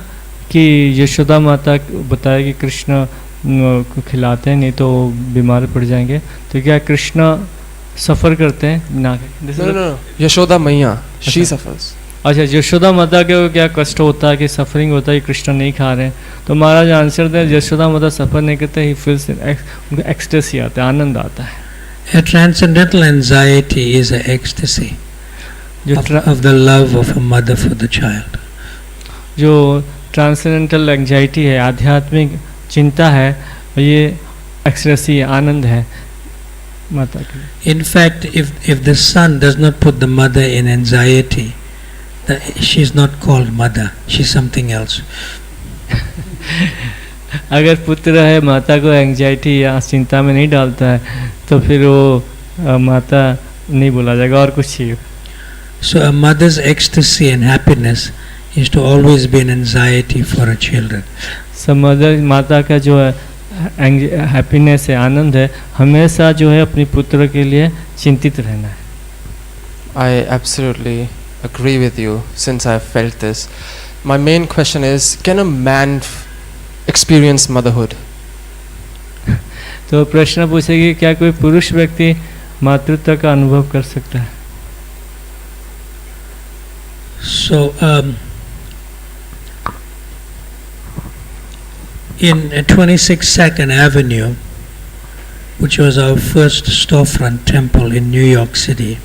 कि यशोदा माता बताया कि कृष्ण को खिलाते हैं नहीं तो बीमार पड़ जाएंगे, तो क्या कृष्ण सफ़र करते हैं ना? No. Yashoda Maiya, she suffers. अच्छा, यशोदा माता के क्या कष्ट होता है कि सफरिंग होता है कि कृष्ण नहीं खा रहे हैं? तो महाराज आंसर दें, यशोदा माता सफ़र नहीं करते, ही फील्स उनको एक्सटेसी आता है, आनंद आता है। A transcendental anxiety is an ecstasy of the love of a mother for the child. जो ट्रांसेंडेंटल एंजाइटी है, आध्यात्मिक चिंता है, ये एक्सटेसी है, आनंद है माता की। In fact, if the son does not put the mother in anxiety, she is not called mother, she is something else. अगर पुत्र है माता को एंजाइटी या चिंता में नहीं डालता है तो फिर वो माता नहीं बोला जाएगा, और कुछ ही। So a mother's ecstasy and happiness is to always be an anxiety for her children. Mother माता का जो है हैप्पीनेस है, आनंद है, हमेशा जो है अपनी पुत्र के लिए चिंतित रहना है। I absolutely agree with you, since I have felt this. My main question is, can a man experience motherhood? तो प्रश्न पूछेगी, क्या कोई पुरुष व्यक्ति मातृत्व का अनुभव कर सकता है? So in 26th Avenue, which was our first storefront temple in New York City,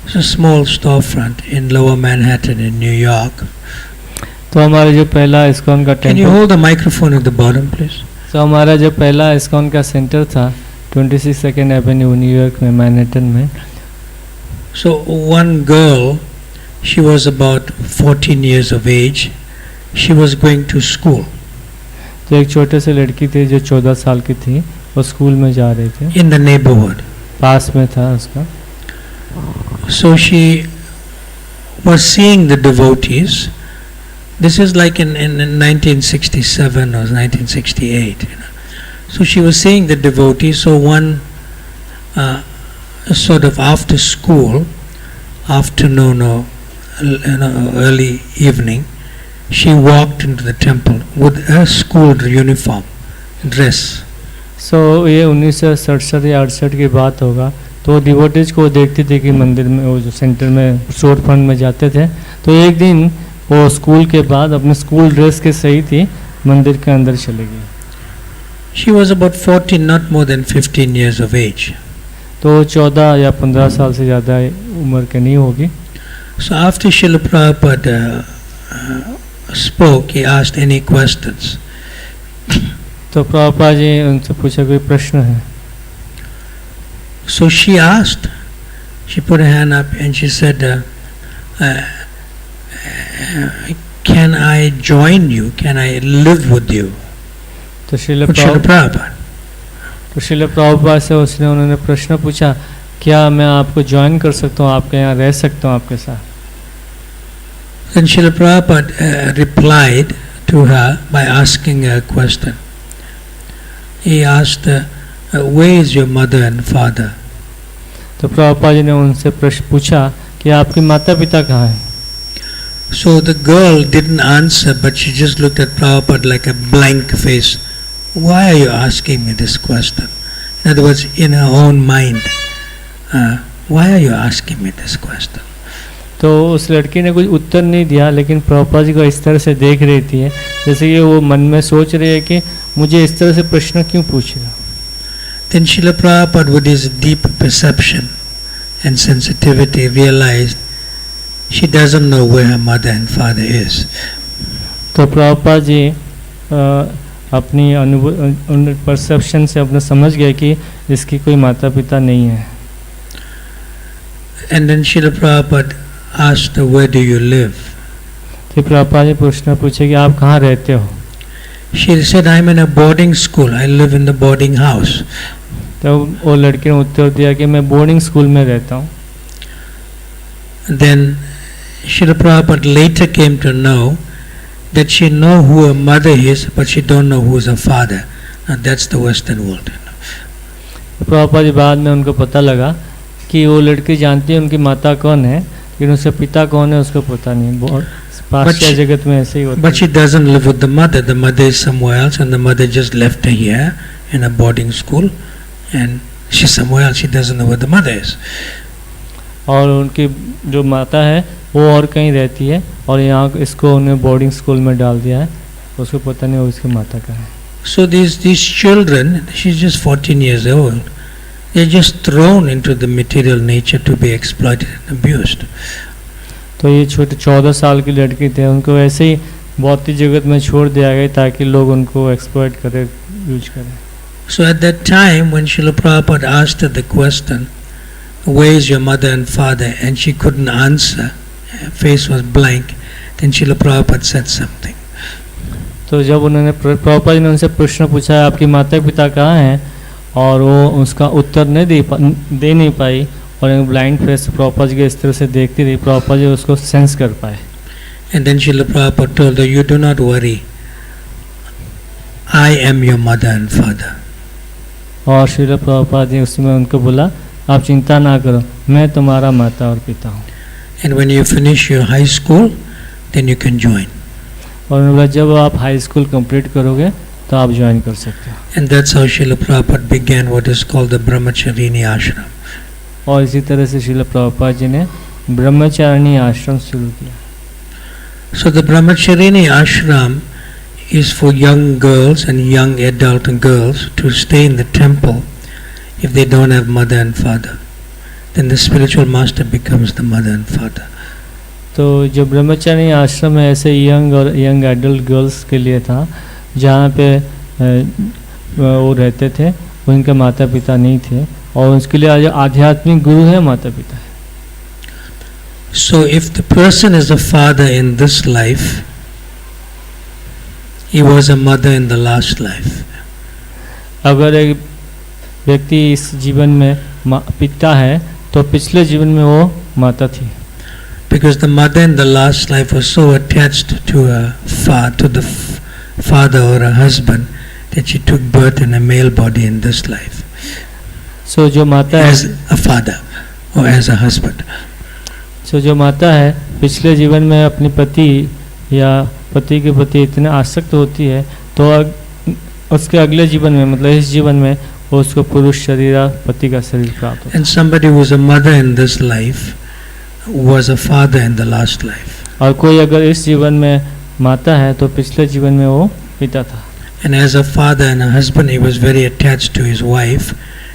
it's a small storefront in Lower Manhattan in New York. तो हमारा जो पहला ISKCON का Can you hold the microphone at the bottom, please? तो हमारा जो पहला ISKCON का सेंटर था 26th Avenue न्यूयॉर्क में, मैनहट्टन में। So one girl, she was about 14 years of age, she was going to school. तो एक छोटे से लड़की थी जो 14 साल की थी, वो स्कूल में जा रही थी। In the neighborhood. पास में था उसका। So she was seeing the devotees. This is like in 1967 or 1968. So she was seeing the devotees. So one sort of after school, afternoon or early evening, she walked into the temple with a school uniform, dress. सो ये 1967 या 68 की बात होगा. तो devotees को देखती थी कि मंदिर में वो जो सेंटर में स्टोर फ्रंट में जाते थे, तो एक दिन वो स्कूल के बाद अपने स्कूल ड्रेस के सही थी मंदिर के अंदर चली गई. She was about 14, not more than 15 years of age. तो 14 या 15 साल से ज़्यादा उम्र के नहीं होगी. So after Srila Prabhupada spoke, he asked any questions. तो प्रभुपाद जी उनसे पूछा कोई प्रश्न है. So she asked, she put her hand up and she said, can I join you? Can I live with you? तो श्रील Prabhupada. प्रभुपाद से उन्होंने प्रश्न पूछा, क्या मैं आपको ज्वाइन कर सकता हूँ, आपके यहाँ रह सकता हूँ आपके साथ. Then Srila Prabhupada replied to her by asking her a question. He asked, where is your mother and father? तो प्रभुपाद जी ने उनसे प्रश्न पूछा कि आपके माता पिता कहाँ हैं. So the girl didn't answer, but she just looked at Prabhupada like a blank face. Why are you asking me this question? In other words, in her own mind, why are you asking me this question? तो उस लड़की ने कुछ उत्तर नहीं दिया, लेकिन प्रभुपाद जी को इस तरह से देख रही थी जैसे कि वो मन में सोच रही है कि मुझे इस तरह से प्रश्न क्यों पूछ रहा. Then Srila Prabhupada, with his deep perception and sensitivity, realized she doesn't know where her mother and father is. तो प्रभुपाद जी अपनी परसेप्शन से अपने समझ गए कि इसकी कोई माता पिता नहीं है. And then Srila Prabhupada asked her, where do you live? तो प्रभुपाद जी प्रश्न पूछे कि आप कहाँ रहते हो. She said, I'm in a boarding school. I live in the boarding house. तो वो लड़के ने उत्तर दिया कि मैं बोर्डिंग स्कूल में रहता हूँ. Then Srila Prabhupada later came to know that she know who her mother is, but she don't know who is her father. Now that's the Western world. Prabhupada ji बाद में उनको पता लगा कि वो लड़की जानती है उनकी माता कौन है, लेकिन उसका पिता कौन है उसको पता नहीं. बहुत पाश्चात्य जगत में ऐसे ही होता है. But she doesn't live with the mother. The mother is somewhere else, and the mother just left her here in a boarding school, and she's somewhere else. She doesn't know where the mother is. और उनकी जो माता है वो और कहीं रहती है और यहाँ इसको उन्हें बोर्डिंग स्कूल में डाल दिया है, उसको पता नहीं वो इसकी माता का है. So these children, she's just 14 years old, they're just thrown into the material nature to be exploited and abused. तो ये छोटे 14 साल की लड़की थे, उनको ऐसे ही भौतिक जगत में छोड़ दिया गया ताकि लोग उनको एक्सप्लॉइट करें, यूज करें. So at that time when Srila Prabhupada asked her the question, where is your mother and father, and she couldn't answer, her face was blank, then Srila Prabhupada said something. तो जब उन्होंने प्रभुपाद जी ने उनसे प्रश्न पूछा आपकी माता पिता कहाँ हैं और वो उसका उत्तर दे नहीं पाई और एक ब्लाइंड फेस प्रभुपाद जी के इस तरह से देखती रही, प्रभुपाद जी उसको सेंस कर पाए. And then Srila Prabhupada told her, you do not worry, I am your mother and father. और श्रील प्रभुपाद जी उसमें उनको बोला आप चिंता ना करो, मैं तुम्हारा माता और पिता हूँ. And when you finish your high school, then you can join. और उन्होंने बोला जब आप हाई स्कूल कंप्लीट करोगे तो आप ज्वाइन कर सकते हो. And that's how Srila Prabhupada began what is called the Brahmacharini Ashram. और इसी तरह से श्रील प्रभुपाद जी ने ब्रह्मचारिणी आश्रम शुरू किया. So the Brahmacharini Ashram is for young girls and young adult girls to stay in the temple if they don't have mother and father. Then the spiritual master becomes the mother and father. तो जो ब्रह्मचारी आश्रम है ऐसे young और young adult girls के लिए था जहाँ पे वो रहते थे, वो इनके माता पिता नहीं थे और उसके लिए आध्यात्मिक गुरु है, माता पिता है. So if the person is a father in this life, he was a mother in the last life. अगर एक व्यक्ति इस जीवन में पिता है तो पिछले जीवन में वो माता थी. Because the mother in the last life was so attached to the father or a husband that she took birth in a male body in this life. So जो माता है, as a father or as a husband. so जो माता है पिछले जीवन में अपने पति या पति के प्रति इतने आसक्त होती है, तो उसके अगले जीवन में, मतलब इस जीवन में, वो उसको पुरुष शरीर या पति का शरीर प्राप्त होता है. And somebody who was a mother in this life was a father in the last life. और कोई अगर इस जीवन में माता है तो पिछले जीवन में वो पिता था. And as a father and a husband, he was very attached to his wife.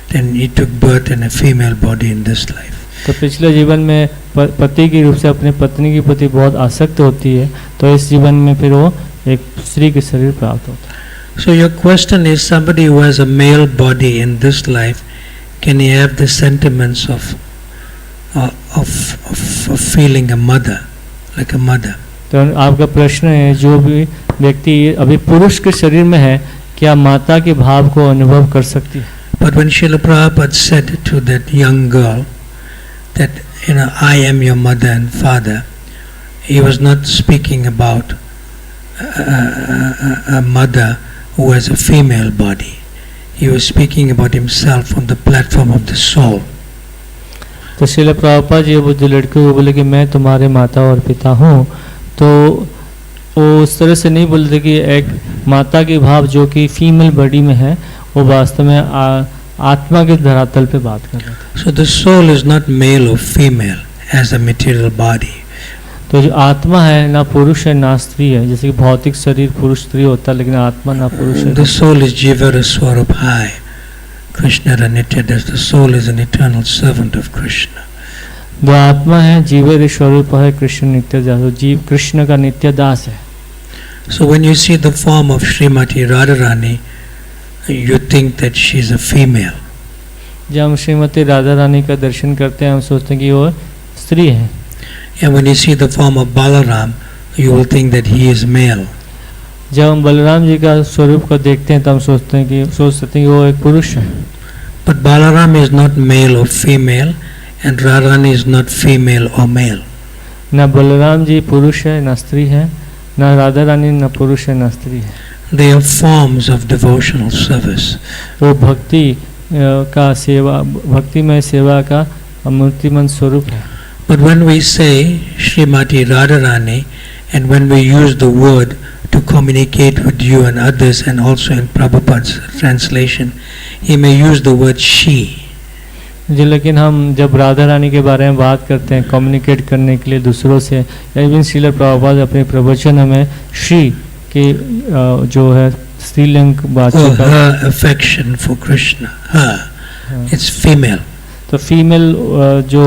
Then he took birth in a female body in this life. तो पिछले जीवन में पति के रूप से अपनी पत्नी के प्रति बहुत आसक्त होती है, तो इस जीवन में फिर वो एक स्त्री के शरीर प्राप्त होता है. So your question is, somebody who has a male body in this life, can he have the sentiments of feeling a mother, like a mother? तो आपका प्रश्न है, जो भी व्यक्ति अभी पुरुष के शरीर में है, क्या माता के भाव को अनुभव कर सकती है? But when Srila Prabhupada said to that young girl that, you know, I am your mother and father, he was not speaking about a mother who has a female body. He was speaking about himself from the platform of the soul. तो श्रील प्रभुपाद जी वो जो लड़के को बोले कि मैं तुम्हारे माता और पिता हूँ, तो वो उस तरह से नहीं बोलते कि एक माता के भाव जो कि फीमेल बॉडी में है, वो वास्तव में आत्मा के धरातल पे बात कर रहे थे. So the soul is not male or female as a material body. तो जो आत्मा है ना पुरुष है ना स्त्री है, जैसे कि भौतिक शरीर पुरुष स्त्री होता है, लेकिन आत्मा ना पुरुष है. The soul is Jivara Swarupai, Krishna Nityadas. The soul is an eternal servant of Krishna. जो आत्मा है जीव स्वरूप है, कृष्ण नित्य दास, जीव कृष्ण का नित्य दास है. So when you see the form of Srimati Radharani, you think that she is a female. जब हम श्रीमती राधा रानी का दर्शन करते हैं, हम सोचते हैं कि वो स्त्री है. And when you see the form of Balaram, you will think that he is male. जब हम बलराम जी का स्वरूप को देखते हैं, तो हम सोच सकते हैं कि वो एक पुरुष है. But Balaram is not male or female, and Radharani is not female or male. ना बलराम जी पुरुष है ना स्त्री है, ना राधा रानी ना पुरुष है ना स्त्री है. They are forms of devotional service. वो भक्ति का सेवा, भक्तिमय सेवा का मूर्तिमंत स्वरूप है. But when we say Srimati Radharani, and when we use the word to communicate with you and others, and also in Prabhupada's translation, he may use the word she. जी, लेकिन हम जब राधा रानी के बारे में बात करते हैं कम्युनिकेट करने के लिए दूसरों से, या इवन श्रील प्रभुपाद अपने प्रवचन में श्री के जो है स्त्रीलिंग बातचीत का, her affection for Krishna, her, it's female. तो फीमेल जो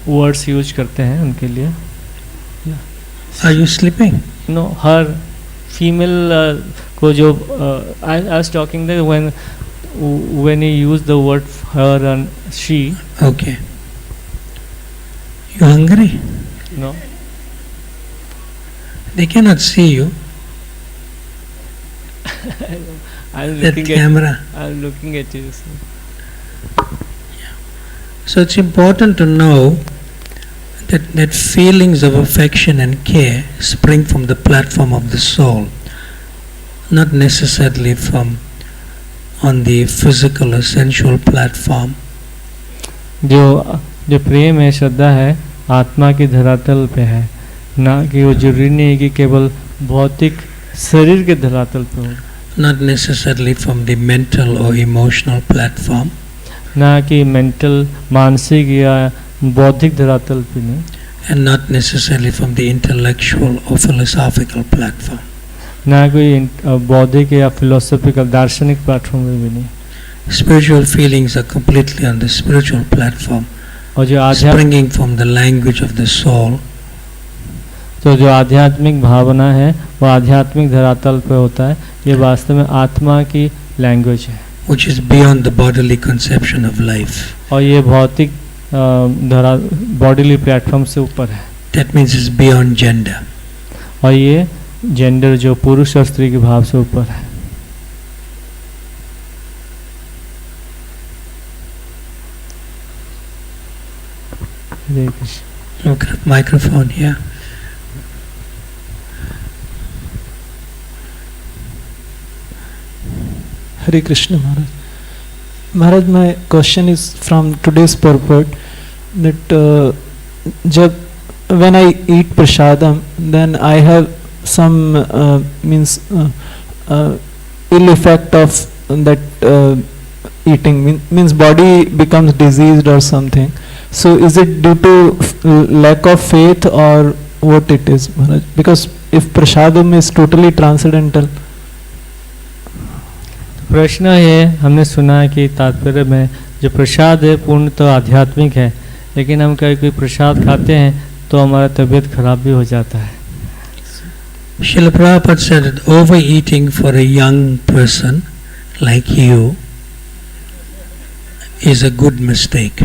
वर्ड्स यूज करते हैं उनके लिए. Are you sleeping? नो, हर फीमेल को जो I was talking that when he used the word her and she. Okay. You hungry? No. They cannot see you. I'm That looking camera. I'm looking at you. So it's important to know that feelings of affection and care spring from the platform of the soul, not necessarily from on the physical or sensual platform. जो प्रेम है, श्रद्धा है, आत्मा की धरातल पे है, ना कि वो जरूरी नहीं है कि केवल भौतिक शरीर के धरातल पे हो. Not necessarily from the mental or emotional platform. ना कि मेंटल मानसिक या बौद्धिक धरातल पे नहीं. And not necessarily from the intellectual or philosophical platform. ना कोई बौद्धिक या फिलोसॉफिकल दार्शनिक प्लेटफॉर्म में भी नहीं. Spiritual feelings are completely on the spiritual platform, और जो springing from the language of the soul. तो जो आध्यात्मिक भावना है वो आध्यात्मिक धरातल पे होता है. ये वास्तव में आत्मा की लैंग्वेज है, which is beyond the bodily conception of life. और ये भौतिक बॉडीली प्लेटफॉर्म से ऊपर है. That means it's beyond gender. और ये जेंडर जो पुरुष और स्त्री के भाव से ऊपर है. Look at microphone here. Hare Krishna Maharaj. Maharaj, my question is from today's purport that when I eat prasadam, then I have some ill effect of that eating. Means body becomes diseased or something. So is it due to lack of faith or what it is, Maharaj? Because if prasadam is totally transcendental. प्रश्न है, हमने सुना है कि तात्पर्य में जो प्रसाद है पूर्ण तो आध्यात्मिक है, लेकिन हम कभी कोई प्रसाद खाते हैं तो हमारा तबीयत खराब भी हो जाता है. Srila Prabhupada said that overeating for a young person like you is a good mistake.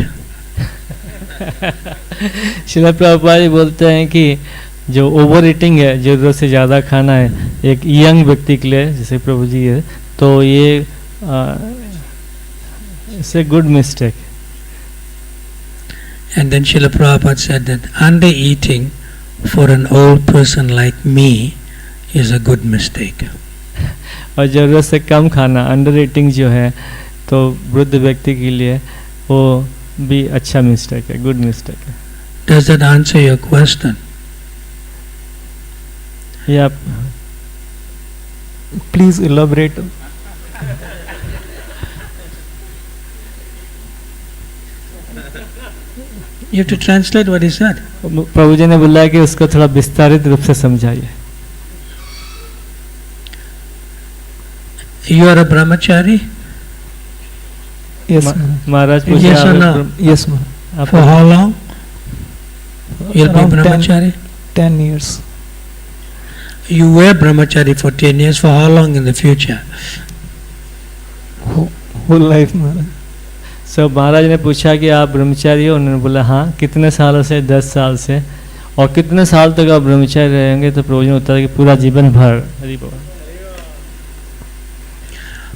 Srila Prabhupada ji बोलते हैं कि जो ओवर ईटिंग है, जरूरत से ज़्यादा खाना है एक यंग व्यक्ति के लिए, जैसे प्रभु जी है, तो ये it's a good mistake. And then Srila Prabhupada said that under eating for an old person like me is a good mistake. और ज़रूरत से कम खाना, अंडर ईटिंग जो है, तो वृद्ध व्यक्ति के लिए वो भी अच्छा मिस्टेक है, गुड मिस्टेक है. Does that answer your question? या Please elaborate. You have to translate what he said. प्रभु जी ने बोला कि उसको थोड़ा विस्तारित रूप से समझाइए. You are a brahmachari? Yes, महाराज पूछे. Yes or no? Yes, Maharaj. For how long? You'll be Around brahmachari? 10 years. You were brahmachari for 10 years. For how long in the future? Whole life, Maharaj. So महाराज ने पूछा कि आप ब्रह्मचारी हो, उन्होंने बोला हाँ. कितने सालों से? 10 साल से. और कितने साल तक आप ब्रह्मचारी रहेंगे? तो प्रभु जी ने उत्तर दिया कि पूरा जीवन भर. हरि बोल.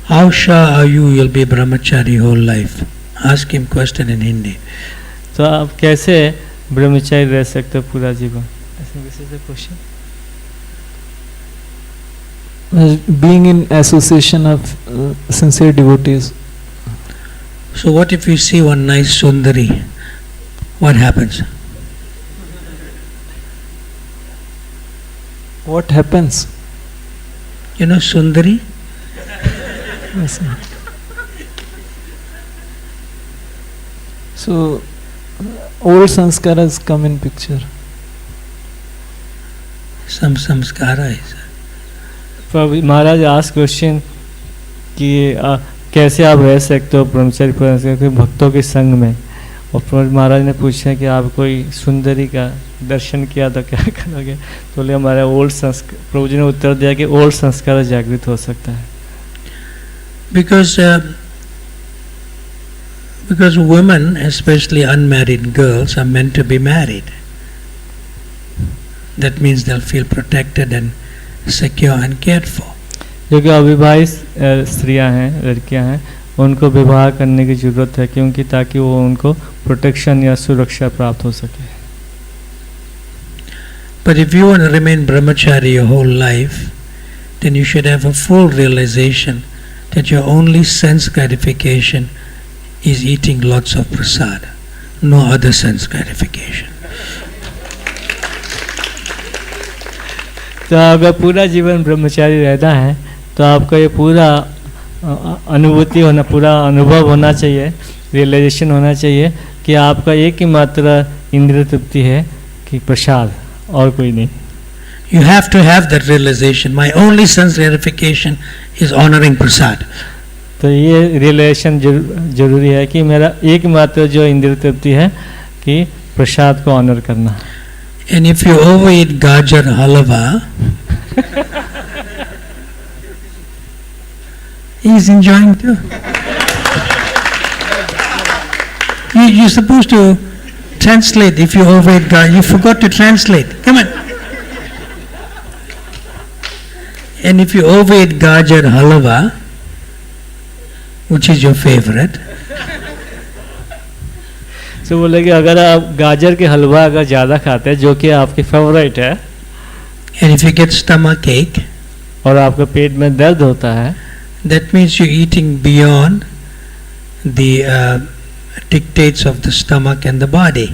How sure are you'll be brahmachari whole life? Ask him question in Hindi. तो आप कैसे ब्रह्मचारी रह सकते हो पूरा जीवन? This is the question. Being in association of sincere devotees. So what if you see one nice sundari? What happens? What happens? You know sundari? Yes, sir. So old sanskaras come in picture. Some samskara is. Maharaj ask question कि कैसे आप रह सकते हो ब्रह्मचारी भक्तों के संग में. और महाराज ने पूछा कि आप कोई सुंदरी का दर्शन किया तो क्या करोगे? तो बोले हमारा ओल्ड संस्कार. प्रभु जी ने उत्तर दिया कि ओल्ड संस्कार जागृत हो सकता है. Because women, especially unmarried girls, are meant to be married. That means they'll feel protected and secure and cared for. जो कि अविवाहित स्त्रियां हैं, लड़कियां हैं, उनको विवाह करने की जरूरत है, क्योंकि ताकि वो उनको प्रोटेक्शन या सुरक्षा प्राप्त हो सके. But if you want to remain brahmachari your whole life, then you should have a full realization that your only sense gratification is eating lots of prasad, no other sense gratification. तो अगर पूरा जीवन ब्रह्मचारी रहना है तो आपका ये पूरा अनुभूति होना, पूरा अनुभव होना चाहिए, रियलाइजेशन होना चाहिए कि आपका एक ही मात्र इंद्रिय तृप्ति है कि प्रसाद, और कोई नहीं. You have to have that realization. My only sense gratification is honoring prasad. तो ये रियलाइजेशन जरूरी है कि मेरा एक मात्र जो इंद्रिय तृप्ति है कि प्रसाद को ऑनर करना. And if you overeat gajar halwa, he's enjoying too. You're supposed to translate. If you overeat gajar, you forgot to translate. Come on. And if you overeat gajar halwa, which is your favorite, तो बोले कि अगर आप गाजर के हलवा अगर ज़्यादा खाते हैं, जो कि आपकी फेवरेट है, and if you get stomach ache, और आपके पेट में दर्द होता है, that means you're eating beyond the dictates of the stomach and the body.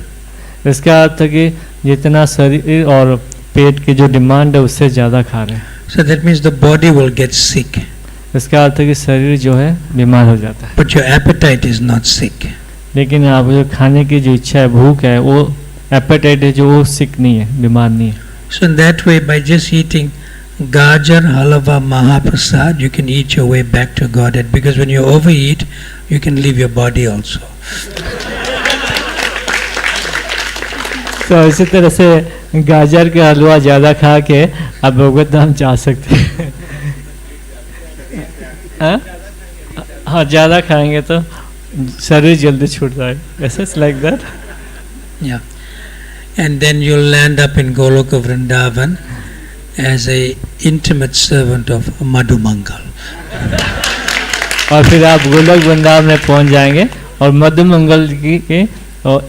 इसका अर्थ है कि जितना शरीर और पेट की जो डिमांड है उससे ज़्यादा खा रहे हैं. So that means the body will get sick. इसका अर्थ है कि शरीर जो है बीमार हो जाता है. But your appetite is not sick. लेकिन आप जो खाने की जो इच्छा है, भूख है, वो एपेटाइट है जो वो सिक नहीं है, बीमार नहीं है. So in that way, by just eating Gajar, Halava, Mahaprasad, you can eat your way back to Godhead. Because when you overeat, you can leave your body also. तो इसी तरह से गाजर के हलवा ज़्यादा खा के आप भगवत धाम जा सकते हैं. हाँ, ज़्यादा खाएंगे तो शरीर जल्दी छूट जाएगा. ऐसा like that. Yeah. And then you'll land up in Goloka Vrindavan as a intimate servant of Madhu Mangal. और फिर आप गोलोक वृंदावन में पहुंच जाएंगे और मधु मंगल की के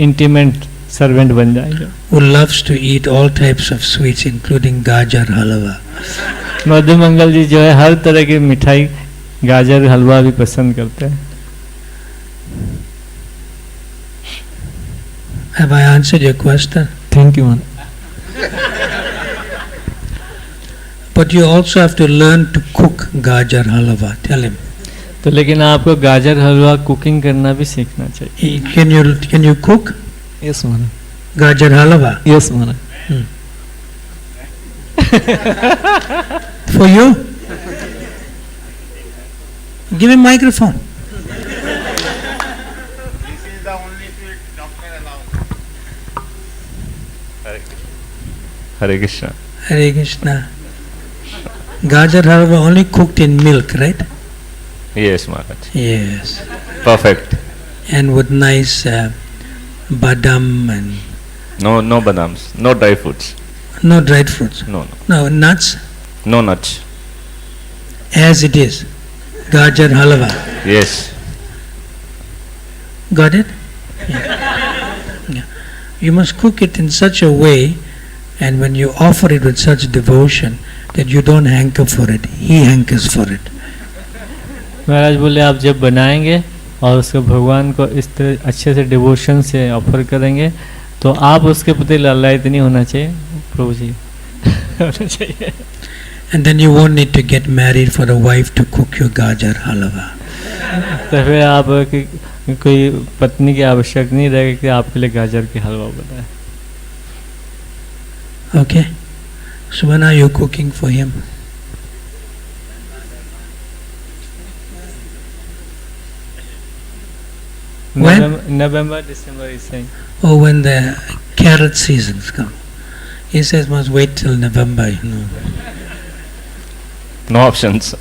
इंटीमेट सर्वेंट बन जाएंगे. Who loves to eat all types of sweets, including Gajar Halava. मधु मंगल जी जो है हर तरह की मिठाई, गाजर हलवा भी पसंद करते हैं. Have I answered your question? Thank you, man. But you also have to learn to cook Gajar Halava. Tell him. तो लेकिन आपको गाजर हलवा कुकिंग करना भी सीखना चाहिए. Can you cook Yes, man. Gajar Halava? Yes, man. For you? Give him microphone. Hare Krishna. Hare Krishna. Gajar Halava only cooked in milk, right? Yes, Maharaj. Yes. Perfect. And with nice badam and... No badams. No dry fruits. No dried fruits. No. No nuts. No nuts. As it is. Gajar Halava. Yes. Got it? Yeah. You must cook it in such a way, and when you offer it with such devotion, that you don't hanker for it. He hankers for it. महाराज बोले आप जब बनाएंगे और उसको भगवान को इस तरह अच्छे से डिवोशन से ऑफर करेंगे तो आप उसके प्रति लालायित नहीं होना चाहिए, प्रभु जी होना चाहिए. And then you won't need to get married for a wife to cook your Gajar Halava. तो फिर आप कोई पत्नी की आवश्यक नहीं रहेगी कि आपके लिए गाजर के हलवा बनाए. Okay? So when are you cooking for him? When? November, December is saying. Oh, when the carrot seasons come. He says must wait till November, you know. No options.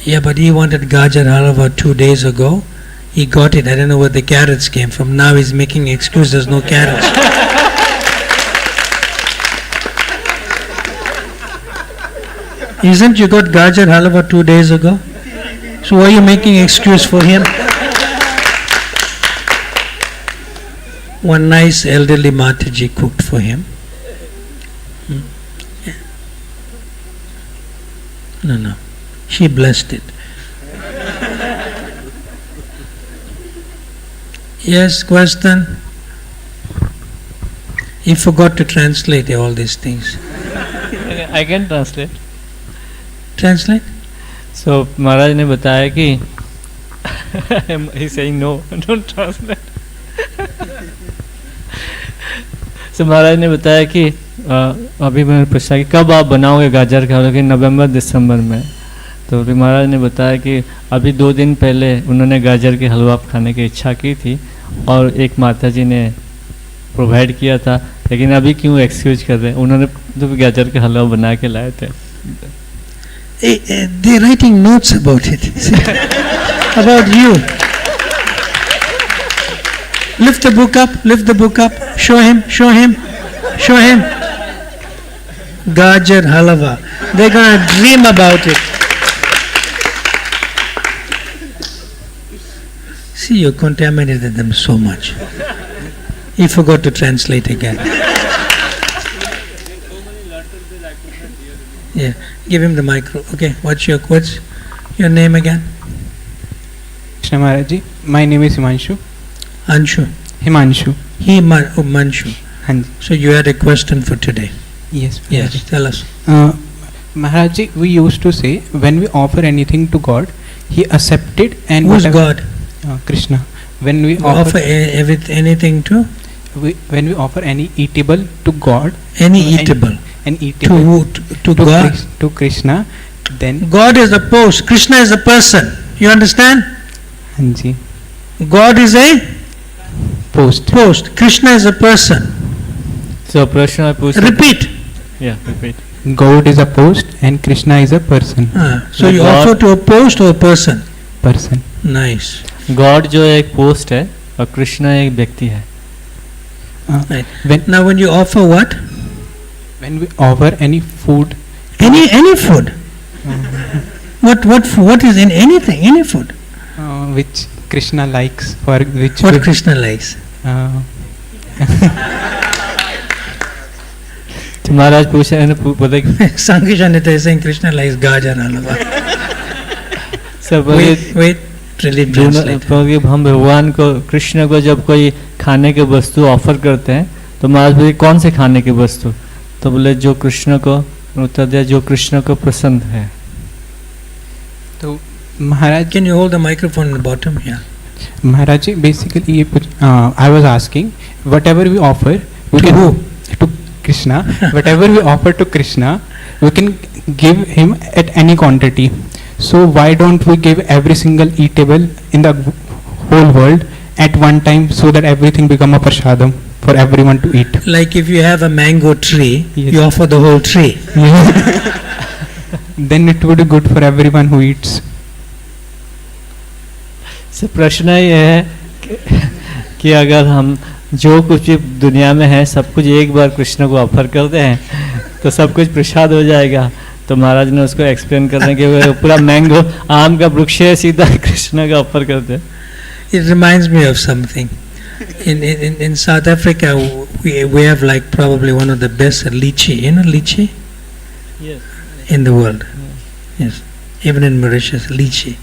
Yeah, but he wanted Gajar Halava 2 days ago. He got it. I don't know where the carrots came from. Now he's making excuses, no carrots. Isn't you got Gajar Halava 2 days ago? So why are you making excuse for him? One nice elderly Mataji cooked for him. Yeah. No. She blessed it. Yes, question? He forgot to translate all these things. I can translate. Translate? So महाराज ने बताया कि he saying no, don't translate. So महाराज ने बताया कि अभी मैंने पूछा कि कब आप बनाओगे गाजर का हलवा, कि नवंबर दिसंबर में. तो अभी महाराज ने बताया कि अभी 2 दिन पहले उन्होंने गाजर के हलवा खाने की इच्छा की थी और एक माता जी ने प्रोवाइड किया था, लेकिन अभी क्यों एक्सक्यूज कर रहे हैं, उन्होंने तो गाजर के हलवा बना के लाए थे. They're writing notes about it. See? About you. Lift the book up, show him. Gajar halava. They're going to dream about it. See, you contaminated them so much. He forgot to translate again. Yeah, give him the micro. Okay, what's your name again? Krishna Maharaj ji. My name is Himanshu. Anshu. Himanshu. Himanshu. Hanji. So you had a question for today. Yes. Yes, tell us. Maharaj ji, we used to say when we offer anything to God, He accepted and Who's whatever- God? Krishna. When we You offer, anything to? when we offer any eatable to God, Any eatable. an To eatable who? To God? to Krishna, then God is a post. Krishna is a person. You understand? Hanji, God is a post. post. Krishna is a person. So Prashna I pushed. Repeat. Yeah, repeat. God is a post and Krishna is a person. So you God- offer to a post or a person? Person. Nice. God जो है एक post है और कृष्णा एक व्यक्ति है. Right. When Now when you offer what? when we offer any food, Any food. What is in anything? Any food. which Krishna likes, for which What we, Krishna likes. तो महाराज पूछे है ना पता है Sankishan is saying Krishna likes gajar halwa. सब Wait. Really translate. क्योंकि हम भगवान को कृष्ण को जब कोई खाने के वस्तु ऑफर करते हैं तो महाराज बोले कौन से खाने की वस्तु, तो बोले जो कृष्ण को, उत्तर दिया जो कृष्ण को पसंद है. तो Maharaj, Can you hold the microphone in the bottom here? Maharaj ji, basically I was asking, whatever we offer, we To can who? to Krishna. Whatever we offer to Krishna, we can give him at any quantity. So why don't we give every single eatable in the whole world at one time, so that everything become a prasadam for everyone to eat? Like if you have a mango tree, Yes. you offer the whole tree. Then it would be good for everyone who eats. से प्रश्न ये है कि अगर हम जो कुछ भी दुनिया में है सब कुछ एक बार कृष्ण को ऑफर करते हैं तो सब कुछ प्रसाद हो जाएगा. तो महाराज ने उसको एक्सप्लेन करने के लिए पूरा मैंगो आम का वृक्ष है सीधा कृष्ण का ऑफर करते हैं. It reminds me of something. In South Africa, we have like probably one of the best lychee. You know lychee? Yes. In the world. Yes. Even in Mauritius, lychee.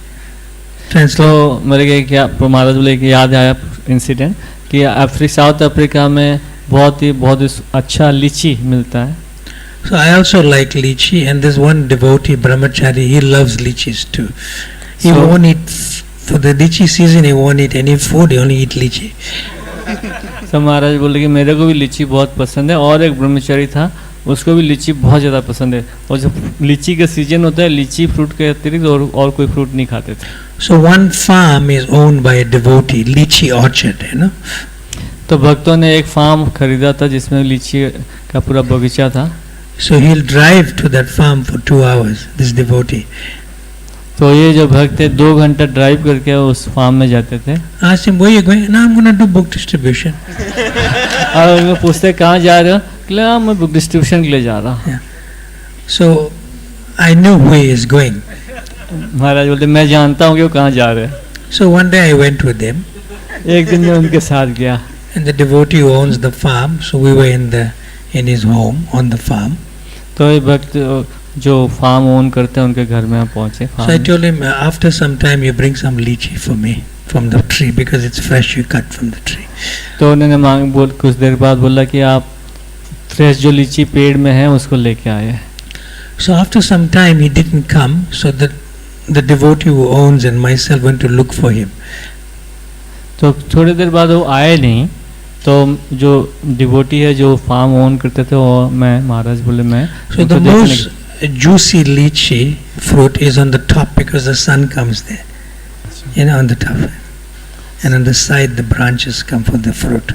तो Translate. मेरे को क्या महाराज बोले कि याद आया इंसिडेंट कि south Africa में बहुत ही अच्छा लीची मिलता है. So I also like lychee, and there's one devotee, brahmachari, he loves lychees too. He So- won't eat, for the lychee season, he won't eat any food, he only eat lychee. तो महाराज बोले कि मेरे को भी लीची बहुत पसंद है और एक ब्रह्मचारी था उसको भी लीची बहुत ज़्यादा पसंद है और जब लीची का सीजन होता है लीची फ्रूट के अतिरिक्त और कोई फ्रूट नहीं खाते थे. So one farm is owned by a devotee, lychee orchard, you know. तो भक्तों ने एक फार्म खरीदा था जिसमें लीची का पूरा बगीचा था. So he'll drive to that farm for 2 hours, this devotee. तो ये जो भक्त थे 2 घंटा ड्राइव करके उस फार्म में जाते थे. Asked him, where are you going? No, I'm going to do book distribution. और उनको पूछते कहाँ जा रहे हो, कहले हाँ मैं बुक डिस्ट्रीब्यूशन के लिए जा रहा हूँ. So I knew where he is going. महाराज बोलते मैं जानता हूँ कि वो कहाँ जा रहे हैं. So one day I went with him, एक दिन मैं उनके साथ गया. and the devotee who owns the farm, so we were in his home on the farm. तो ये भक्त जो फार्म ओन करते हैं उनके घर में हम पहुँचे. So I told him, after some time you bring some lychee for me from the tree, because it's fresh, you cut from the tree. तो उन्होंने कुछ देर बाद बोला कि आप फ्रेश जो लीची पेड़ में है उसको लेके आए. So after some time he didn't come, so the devotee who owns and myself went to look for him. तो थोड़ी देर बाद वो आए नहीं. तो जो डिवोटी है जो फार्म ओन करते थे वो मैं महाराज बोले मैं So the most juicy lychee fruit is on the top because the sun comes there, you know, on the top, and on the side the branches come for the fruit.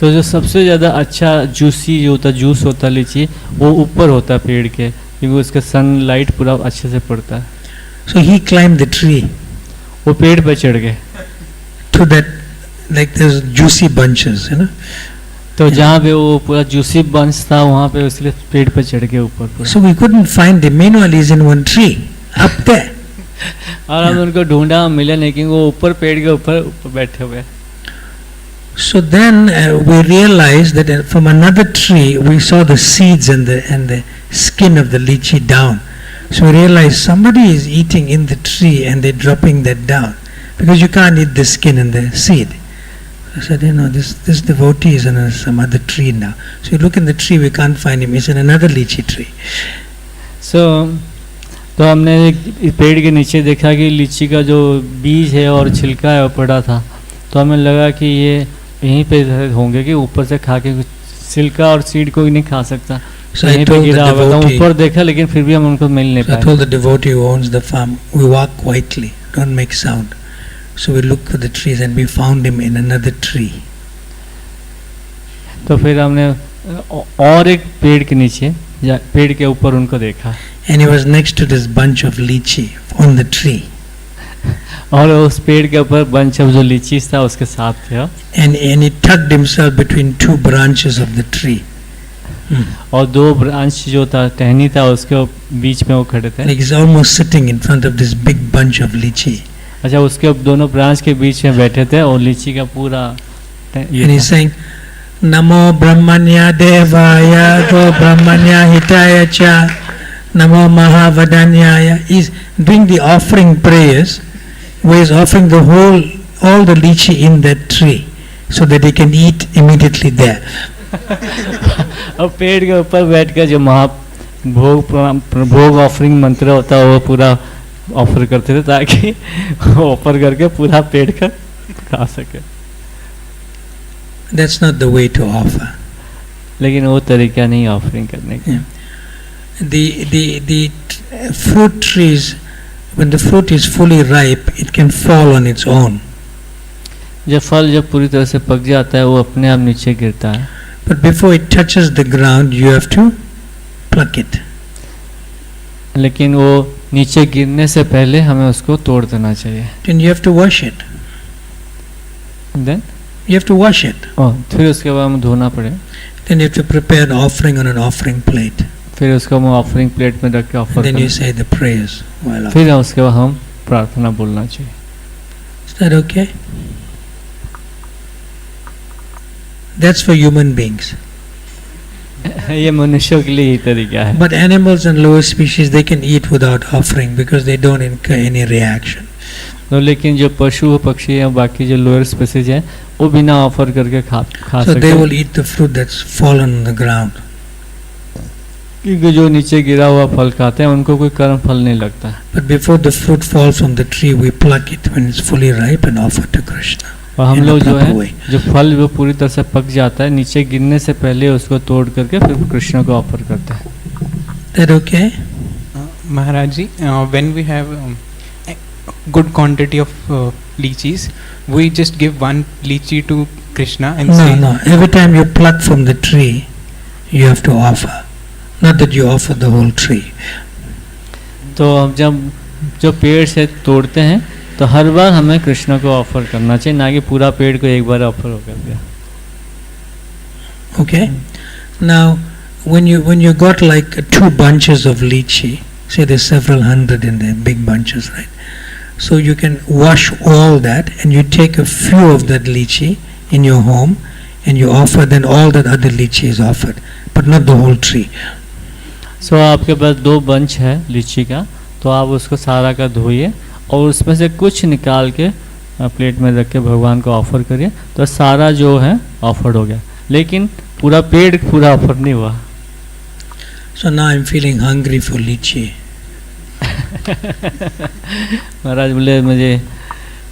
तो जो सबसे ज़्यादा अच्छा जूसी जो होता juice होता लीची वो ऊपर होता है पेड़ के क्योंकि उसका सनलाइट पूरा अच्छे से पड़ता है. So he climbed the tree वो पेड़ पे चढ़ गए. to that, like those juicy bunches, you know. तो जहाँ पे वो पूरा जूसी बंच था वहाँ पे उसके पेड़ पे चढ़ गए ऊपर पूरा. So we couldn't find him. Meanwhile he's in one tree up there. और हम उनको ढूंढा मिले नहीं क्योंकि वो ऊपर पेड़ के ऊपर बैठे हुए. So then we realized that from another tree we saw the seeds and the skin of the lychee down. So we realized somebody is eating in the tree and they're dropping that down. because you can't eat the skin and the seed. I said, this devotee is in some other tree now. So you look in the tree, we can't find him. He's in another lychee tree. तो हमने एक पेड़ के नीचे देखा कि लीची का जो बीज है और छिलका है वो पड़ा था, तो हमें लगा कि ये यहीं पे होंगे कि ऊपर से खा के, छिलका और सीड कोई नहीं खा सकता, यहीं पे गिरा हुआ था। ऊपर देखा लेकिन फिर भी हम उनको मिल नहीं पाए। I told the devotee who owns the farm, we walk quietly, don't make sound. So we looked for the trees and we found him in another tree. तो फिर हमने और एक पेड़ के नीचे, पेड़ के ऊपर उनको देखा। And he was next to this bunch of lychee on the tree. और उस पेड़ के ऊपर bunch of जो लीचीज था उसके साथ थे। And he tucked himself between two branches of the tree. और दो ब्रांच जो था, टहनी था, उसके बीच में वो खड़े थे। Like he's almost sitting in front of this big bunch of lychee. अच्छा, उसके दोनों ब्रांच के बीच में बैठे थे और लीची का पूरा। And he's saying, Namo Brahmanya Devaya Go Brahmanya Hitaya Cha Namo Mahavadanyaya. He's doing the offering prayers where he's offering all the lychee in that tree so that he can eat immediately there. और पेड़ के ऊपर बैठकर जो भोग offering मंत्र होता है वो पूरा ऑफर करते थे ताकि ऑफर करके पूरा पेड़ का खा सके। That's not the way to offer. लेकिन वो तरीका नहीं ऑफरिंग करने का। The fruit trees, when the fruit is fully ripe, it can fall on its own. जब फल जब पूरी तरह से पक जाता है वो अपने आप नीचे गिरता है। But before it touches the ground, you have to pluck it. लेकिन वो नीचे गिरने से पहले हमें उसको तोड़ देना चाहिए। Then you have to wash it. Then you have to wash it. फिर उसके बाद हमें धोना पड़े। Then you have to prepare an offering on an offering plate. फिर उसको हम ऑफरिंग प्लेट में रख के ऑफर करें। Then you say the prayers while offering. फिर उसके बाद हम प्रार्थना बोलना चाहिए। Is that okay? That's for human beings. ये मनुष्यों के लिए ही तरीका है। But animals and lower species they can eat without offering because they don't incur any reaction. तो लेकिन जो पशु पक्षी हैं बाकी जो लोअर स्पीसीज हैं वो बिना ऑफर करके खा सकते हैं। So they will eat the fruit that's fallen on the ground. क्योंकि जो नीचे गिरा हुआ फल खाते हैं उनको कोई कर्म फल नहीं लगता। But before the fruit falls from the tree, we pluck it when it's fully ripe and offer to Krishna. और हम लोग जो है जो फल वो पूरी तरह से पक जाता है नीचे गिरने से पहले उसको तोड़ करके फिर कृष्ण को ऑफर करते हैं। That okay? Maharaj ji, when we have good quantity of lychees, we just give one lychee to Krishna and say. No. Every time you pluck from the tree, you have to offer. Not that you offer the whole tree. तो हम जब जो पेड़ से तोड़ते हैं तो हर बार हमें कृष्ण को ऑफर करना चाहिए, ना कि पूरा पेड़ को एक बार ऑफर हो कर दिया। Okay? Now, when you got like 2 bunches of lychee, say there's several hundred in there, big bunches, right? So you can wash all that and you take a few of that lychee in your home and you offer, then all that other lychee is offered, but not the whole tree. So आपके पास 2 bunch है लीची का, तो आप उसको सारा का धोइए और उसमें से कुछ निकाल के प्लेट में रख के भगवान को ऑफर करिए, तो सारा जो है ऑफर हो गया, लेकिन पूरा पेड़ पूरा ऑफर नहीं हुआ। So now I'm feeling hungry for lychee. महाराज बोले मुझे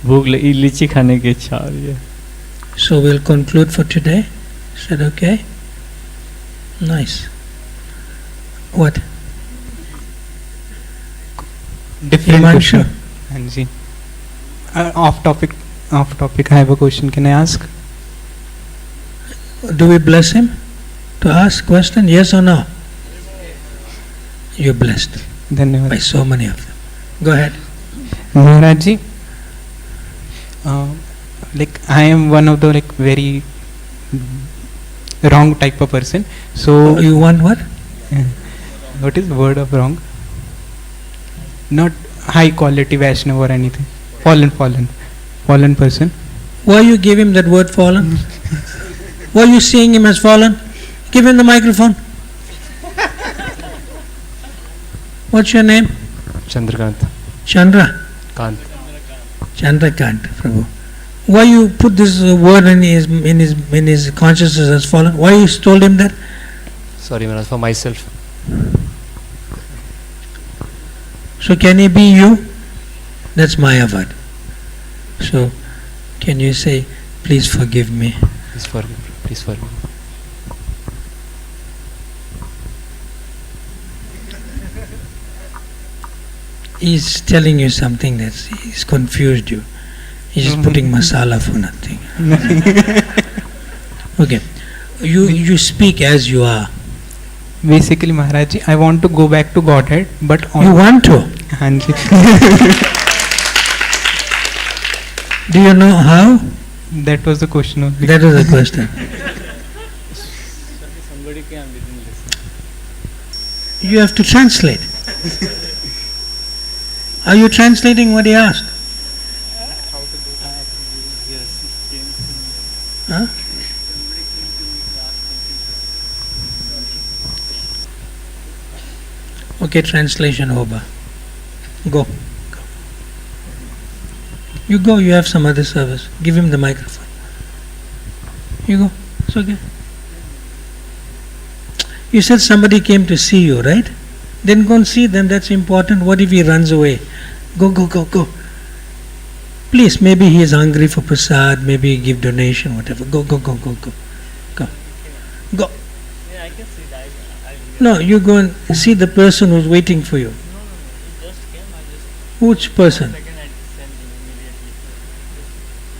भूख लगी, लीची खाने की इच्छा हो रही है। So we'll conclude for today. Is that okay? Nice. What? Different question. Anji. Off topic. I have a question. Can I ask? Do we bless him to ask question? Yes or no? You're blessed by so many of them. Go ahead. Maharaj ji, like I am one of the like very wrong type of person. So you want what? What is the word of wrong? Not high quality Vaishnava or anything. Fallen person. Why you give him that word fallen? Why you seeing him as fallen? Give him the microphone. What's your name? Chandrakant. Chandra. Kant. Chandrakant, Prabhu. Why you put this word in his consciousness has fallen? Why you told him that? Sorry, Maharaj, for myself. So can he be you? That's Mayavad. So can you say, please forgive me? Please forgive. Please forgive. He's telling you something he's confused you. He's just putting masala for nothing. Okay. You speak as you are. Basically, Maharaj ji, I want to go back to Godhead, but You want to? हाँ जी. Do you know how? That was the question only. That was the question. You have to translate. Are you translating what he asked? Huh? Okay, translation over. Go. You go, you have some other service. Give him the microphone. You go. It's okay. You said somebody came to see you, right? Then go and see them, that's important. What if he runs away? Go. Please, maybe he is hungry for prasad, maybe give donation, whatever. Go. Go. Yeah, I can see that. No, you go and see the person who's waiting for you. He just came, Which person? second I sent him immediately.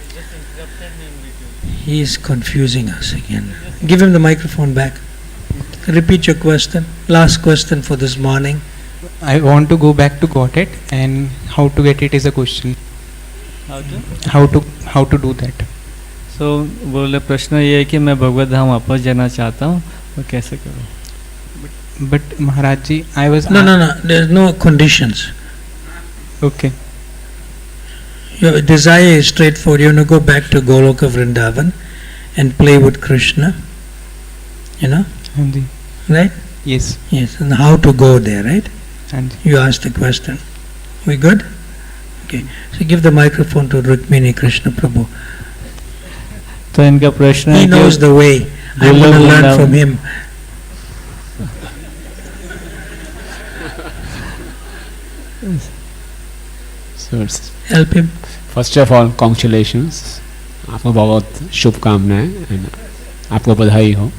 He just interrupted me in between. He is confusing us again. Give him the microphone back. Repeat your question. Last question for this morning. I want to go back to Godhead, and how to get it is a question. How to? How to do that? So बोले प्रश्न ये है कि मैं भगवत धाम वापस जाना चाहता हूँ, तो कैसे करूँ? But Maharaj ji, I was No. There's no conditions. Okay. Your desire is straightforward. You want to go back to Goloka Vrindavan and play with Krishna. You know? हाँ जी. Right? Yes. Yes. And how to go there, right? हाँ जी. You asked the question. We good? Okay. So give the microphone to Rukmini Krishna Prabhu. तो इनका प्रश्न है He कि knows the way. I'm going to learn from him. So it's Help him. first of all, congratulations. आपको बहुत शुभकामनाएं and आपको बधाई हो.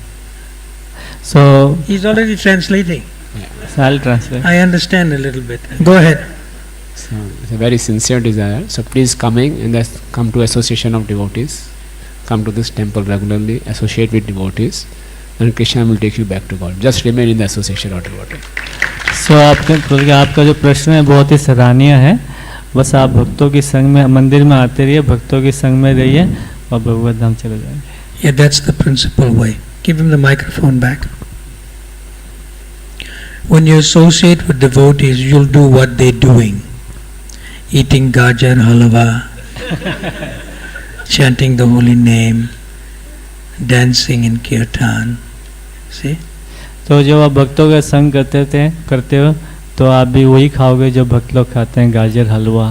So He's already translating. I'll translate. I understand a little bit. Go ahead. So it's a very sincere desire. So please come to association of devotees. Come to this temple regularly. Associate with devotees, and Krishna will take you back to God. Just remain in the association of devotees. So आपका जो प्रश्न है बहुत ही सराहनीय है. बस आप भक्तों के संग में मंदिर में आते रहिए, भक्तों के संग में रहिए और भगवत धाम चले जाएंगे. Yeah, that's the principal way. Give him the microphone back. When you associate with devotees, you'll do what they're doing. Eating gajar halwa, chanting the holy name, dancing in kirtan. See? तो जब आप भक्तों का संग करते हो तो आप भी वही खाओगे जो भक्त लोग खाते हैं, गाजर हलवा,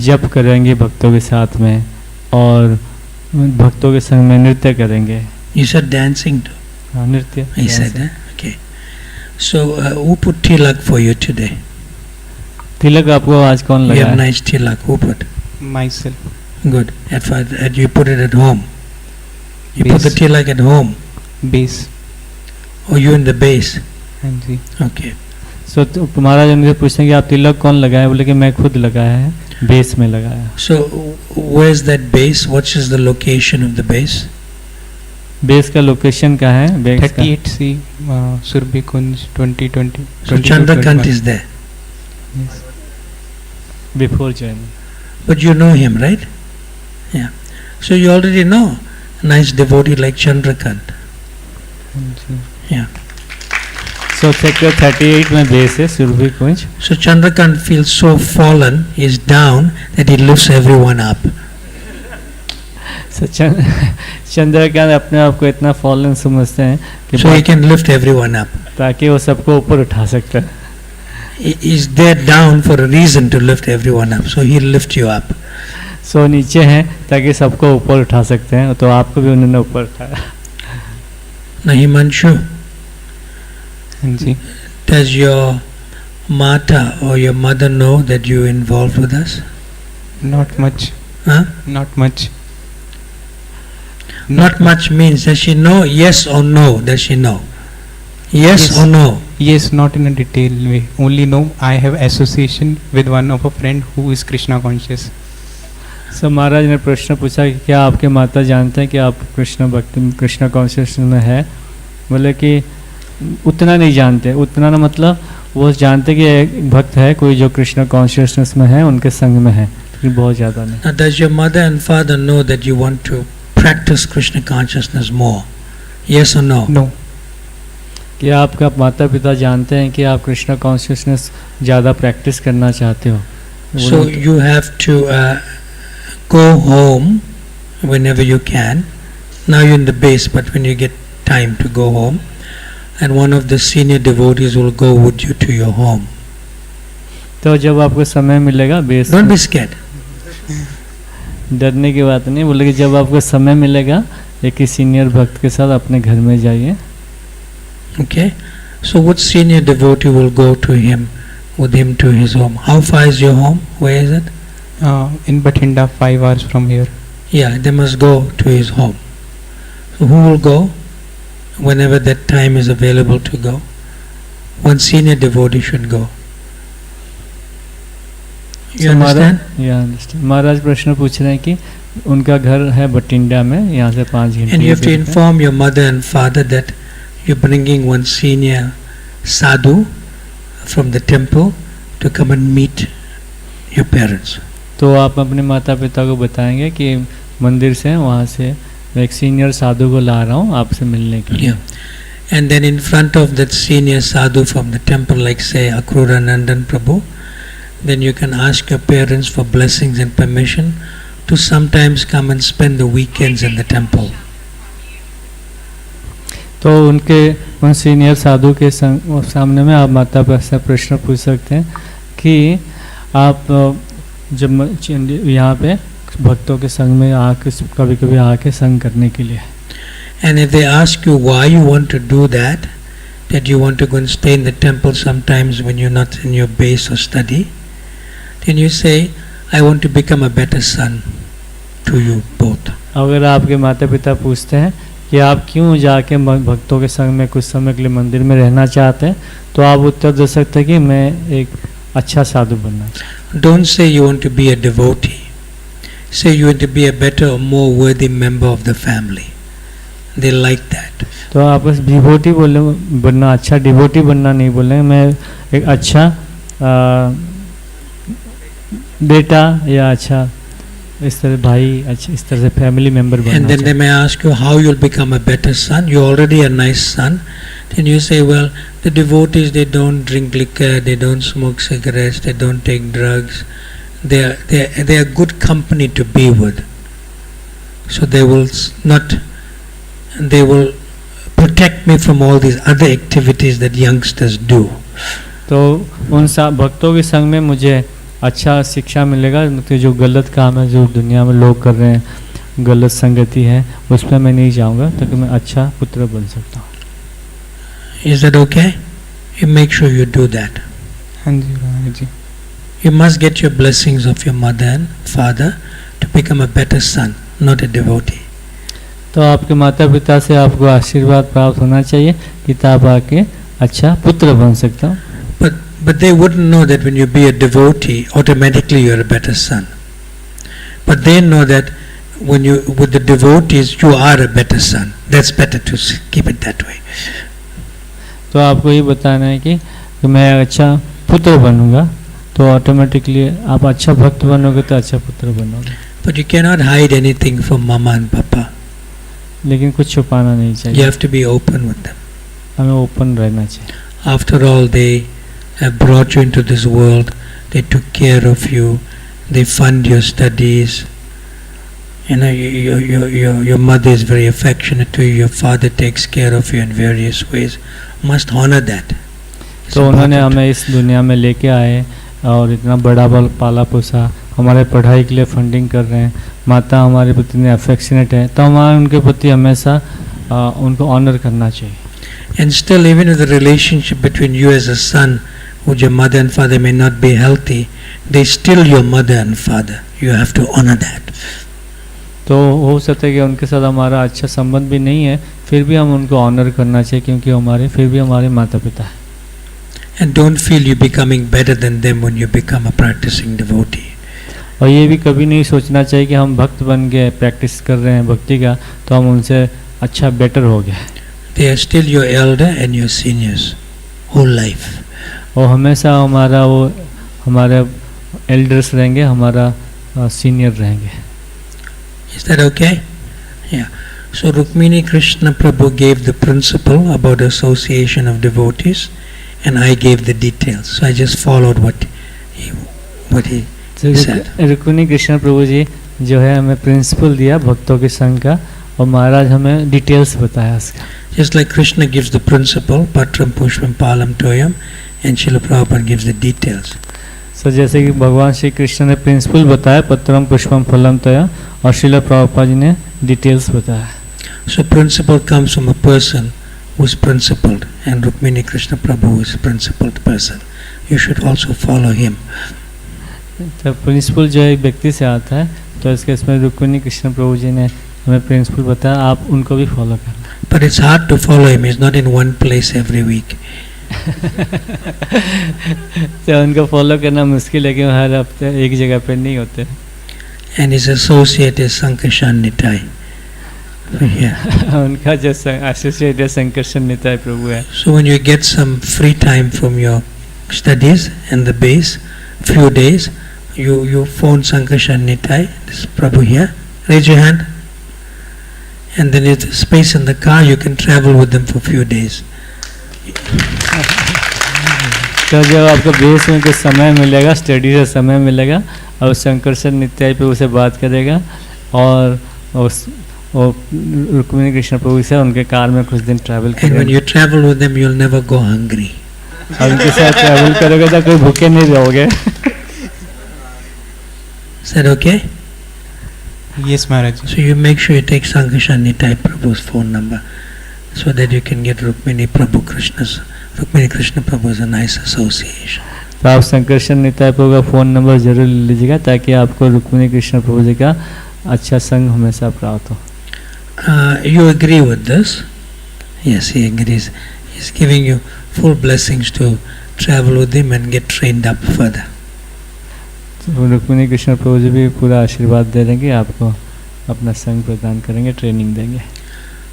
जप करेंगे भक्तों के साथ में और भक्तों के संग में नृत्य करेंगे. You said dancing too? हाँ, नृत्य. I said that? Okay. So, who put tilak for you today? तिलक आपको आज कौन You have लगाया? nice tilak. Who put? Myself. Good. You put it at home. You put the Base. tilak at home. Base. Or you in the base? हाँ जी. Okay. So महाराज उनसे पूछते हैं कि आप तिलक कौन लगाया? बोले कि मैं खुद लगाया है, बेस में लगाया. So, where's that base? What is the location of the base? Base का लोकेशन क्या है? बेस का 38C Surbhi Kunj 2020. So, Chandrakant is there. Yes. Before joining. But you know him, right? Yeah. So, you already know a nice devotee like Chandrakant. हाँ जी. Yeah. So sector 38 में base है सुरभि कुंज. So, Chandrakant feels so fallen, he's down, that he lifts everyone up. So Chandrakant अपने आप को इतना fallen समझते हैं कि So, he can lift everyone up. ताकि वो सबको ऊपर उठा सकता है. is there down for a reason to lift everyone up. So he'll lift you up. सो नीचे हैं ताकि सबको ऊपर उठा सकते हैं, तो आपको भी उन्होंने ऊपर उठाया. Now Himanshu, ji. does your Mata or your mother know that you involved with us? Not much. Huh? Not much. Not much means, does she know? Yes or no? Does she know? Yes or no? Yes, not in a detailed way. Only know I have association with one of a friend who is Krishna conscious. सो महाराज ने प्रश्न पूछा कि क्या आपके माता जानते हैं कि आप कृष्ण भक्ति कृष्ण कॉन्शियसनेस में है. बोले कि उतना नहीं जानते. उतना ना मतलब वो जानते कि एक भक्त है कोई जो कृष्ण कॉन्शियसनेस में है, उनके संग में है, लेकिन बहुत ज़्यादा नहीं. Now, does your mother and father know that you want to practice Krishna consciousness more? Yes or no? No. कि आपका माता पिता जानते हैं कि आप कृष्ण कॉन्शियसनेस ज़्यादा प्रैक्टिस करना चाहते हो. So you have to go home whenever you can. Now you're in the base, but when you get time to go home, and one of the senior devotees will go with you to your home. तो जब आपको समय मिलेगा base. Don't be scared. डरने की बात नहीं. बोले कि जब आपको समय मिलेगा एक ही सीनियर भक्त के साथ अपने घर में जाइए. Okay, so what senior devotee will go to him, with him to his home? How far is your home? Where is it? In Bathinda, 5 hours from here. Yeah, they must go to his home. So who will go? Whenever that time is available to go. One senior devotee should go. You understand? Yeah, understand. महाराज प्रश्न पूछ रहे हैं कि उनका घर है बठिंडा में, यहाँ से 5 घंटे. And you have to inform your mother and father that you're bringing one senior sadhu from the temple to come and meet your parents. तो आप अपने माता पिता को बताएंगे कि मंदिर से वहाँ से मैं एक सीनियर साधु को ला रहा हूँ आपसे मिलने के लिए. Yeah. And then in front of that senior sadhu from the temple, like say Akrura Nandan Prabhu, then you can ask your parents for blessings and permission to sometimes come and spend the weekends in the temple. तो उनके उन senior साधु के सामने में आप माता पिता से प्रश्न पूछ सकते हैं कि आप जब यहाँ पे भक्तों के संग में आके कभी कभी आके संग करने के लिए. And if they ask you why you want to do that, that you want to go and stay in the temple sometimes when you're not in your base or study, then you say, I want to become a better son to you both. अगर आपके माता पिता पूछते हैं कि आप क्यों जाके भक्तों के संग में कुछ समय के लिए मंदिर में रहना चाहते हैं, तो आप उत्तर दे सकते हैं कि मैं एक अच्छा साधु बनना चाहता हूँ. Don't say you want to be a devotee. Say you want to be a better or more worthy member of the family. They like that. तो आप बस डिवोटी बोले बनना, अच्छा डिवोटी बनना नहीं बोले, मैं एक अच्छा बेटा या अच्छा इस तरह भाई, अच्छा इस तरह से फैमिली मेंबर बनना. And then they may ask you how you'll become a better son. You're already a nice son. Then you say, well, the devotees, they don't drink liquor, they don't smoke cigarettes, they don't take drugs. They are good company to be with. So they will protect me from all these other activities that youngsters do. तो उन भक्तों के संग में मुझे अच्छा शिक्षा मिलेगा. तो जो गलत काम है जो दुनिया में लोग कर रहे हैं, गलत संगति है, उसमें मैं नहीं जाऊंगा ताकि मैं अच्छा पुत्र बन सकता हूँ. Is that okay? You make sure you do that. हाँ जी महाराज जी. You must get your blessings of your mother and father to become a better son, not a devotee. तो आपके माता पिता से आपको आशीर्वाद प्राप्त होना चाहिए कि आप आके अच्छा पुत्र बन सकता हूँ. But they wouldn't know that when you be a devotee, automatically you're a better son. But they know that when you with the devotees, you are a better son. That's better to keep it that way. तो आपको ये बताना है कि मैं अच्छा पुत्र बनूंगा, तो ऑटोमेटिकली आप अच्छा भक्त बनोगे तो अच्छा पुत्र बनोगे. But you cannot hide anything from mama and papa. लेकिन कुछ छुपाना नहीं चाहिए. You have to be open with them. हमें ओपन रहना चाहिए. After all, they have brought you into this world. They took care of you. They fund your studies. You know, your mother is very affectionate to you. Your father takes care of you in various ways. Must honor that. तो उन्होंने हमें इस दुनिया में लेके आए और इतना बड़ा बल पाला पोसा, हमारे पढ़ाई के लिए फंडिंग कर रहे हैं, माता हमारे प्रति इतने अफेक्शनेट है, तो हमारे उनके प्रति हमेशा उनको ऑनर करना चाहिए. And still, even if the relationship between you as a son, who your mother and father may not be healthy, they still your mother and father. You have to honor that. तो हो सकता है कि उनके साथ हमारा अच्छा संबंध भी नहीं है, फिर भी हम उनको ऑनर करना चाहिए क्योंकि हमारे फिर भी हमारे माता पिता हैं. And don't feel you becoming better than them when you become a practicing devotee. और ये भी कभी नहीं सोचना चाहिए कि हम भक्त बन गए, प्रैक्टिस कर रहे हैं भक्ति का, तो हम उनसे अच्छा बेटर हो गया. They are still your elder and your seniors, whole life. और हमेशा हमारा वो हमारे एल्डर्स रहेंगे, हमारा सीनियर रहेंगे. Is that okay? Yeah. So Rukmini Krishna Prabhu gave the principle about association of devotees, and I gave the details. So I just followed what he said. Rukmini Krishna प्रभु जी जो है हमें प्रिंसिपल दिया भक्तों के संग का, और महाराज हमें डिटेल्स बताया इसका. Just like Krishna gives the principle, Patram Pushpam Palam Toyam, and Srila Prabhupada gives the details. So जैसे कि भगवान श्री कृष्ण ने प्रिंसिपल बताया पत्रम पुष्पम फलम तया, और श्रील प्रभुपाद जी ने डिटेल्स बताया. So principle comes from a person who is principled, and Rukmini Krishna Prabhu is a principled person. You should also follow him. तो प्रिंसिपल जो एक व्यक्ति से आता है, तो इसमें रुक्मिणी कृष्ण प्रभु जी ने हमें प्रिंसिपल बताया, आप उनको भी फॉलो करना. But it's hard to follow him. He's not in one place every week. तो उनको फॉलो करना मुश्किल है कि हर हफ्ते एक जगह पे नहीं होते. And his associate is Sankarshan Nitai. उनका जो एसोसिएट है संकर्षण निताय प्रभु है. So when you get some free time from your studies and the base, few days, you phone Sankarshan Nitai, this Prabhu here, raise your hand, and then if there's space in the car, you can travel with them for few days. तो जब आपको base में कुछ समय मिलेगा, study से समय मिलेगा, और संकर्षण नित्याय पे उसे बात करेगा, और रुक्मिणी कृष्ण प्रभु से उनके कार में कुछ दिन ट्रैवल करेगा. And when you travel with them, you'll never go hungry. और उनके साथ ट्रैवल करोगे तो कोई भूखे नहीं रहोगे. Is that okay? Yes, Maharaj. So you make sure you take Sankarshan Nitai Prabhu's phone number, so that you can get Rukmini Krishna Prabhu's a nice association. तो आप संकर्षण निताय प्रभु का फ़ोन नंबर जरूर ले लीजिएगा ताकि आपको रुक्मिणी कृष्ण प्रभु जी का अच्छा संग हमेशा प्राप्त हो. You agree with this? Yes, he agrees. He's giving you full blessings to travel with him and get trained up further. तो रुक्मिणी कृष्ण प्रभु जी भी पूरा आशीर्वाद दे देंगे, आपको अपना संग प्रदान करेंगे, ट्रेनिंग देंगे.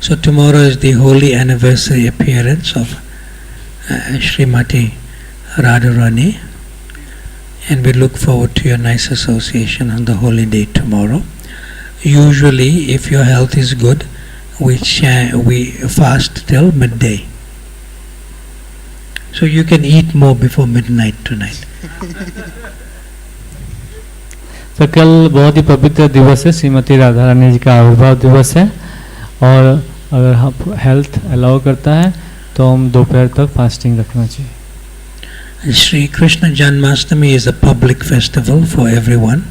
So tomorrow is the holy anniversary appearance of Srimati Radharani, and we look forward to your nice association on the holy day tomorrow. Usually, if your health is good, we fast till midday. So you can eat more before midnight tonight. तो कल बहुत ही पवित्र दिवस है, श्रीमती राधा रानी जी का आविर्भाव दिवस है, और अगर हेल्थ अलाउ करता है तो हम दोपहर तक फास्टिंग रखना चाहिए. Sri Krishna Janmashtami is a public festival for everyone.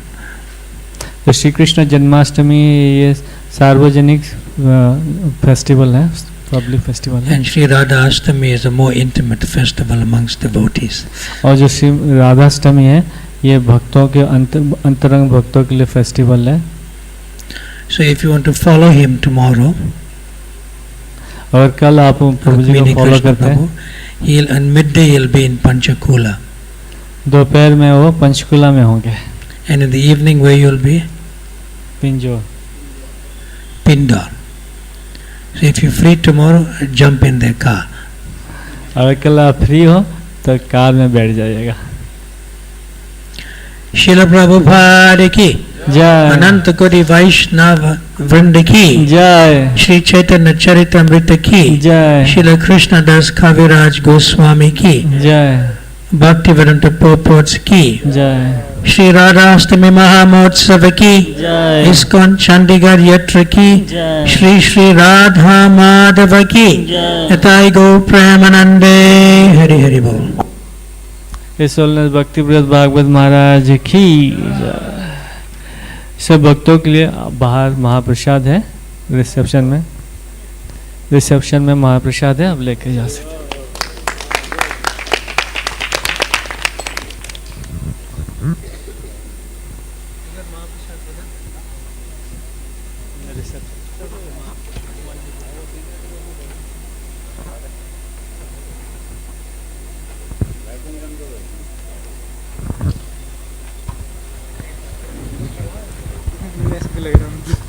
तो श्री कृष्ण जन्माष्टमी ये सार्वजनिक फेस्टिवल है, पब्लिक फेस्टिवल है. And Sri Radha Ashtami is a more intimate festival amongst devotees. और जो श्री राधाष्टमी है ये भक्तों के अंतरंग भक्तों के लिए फेस्टिवल है. So if you want to follow him tomorrow, और कल आप प्रभु जी को फॉलो करते हैं, on midday he'll be in Panchakula. दोपहर में वो पंचकुला में होंगे. And in the evening where you'll be? Pinjor. Pindor. So if you're free tomorrow, jump in their car. अगर कल आप फ्री हो तो कार में बैठ जाइएगा. Srila Prabhupada ki जय, Ananta Koti Vaishnava Vrinda ki जय, Sri Chaitanya-Charitamrta ki जय, Srila Krishna Das Kaviraj Goswami ki जय, Bhakti-Vedanta Purports ki जय. श्री राधाष्टमी महामहोत्सव की, जय। ISKCON Chandigarh यत्र की, जय। श्री श्री राधा माधव की, जय। निताई गौर प्रेमानंदे। हरि हरि बोल। इस भक्ति प्रद भागवत महाराज की जय। सब भक्तों के लिए बाहर महाप्रसाद है, रिसेप्शन में महाप्रसाद है, आप लेके जा सकते हैं। Let's play around.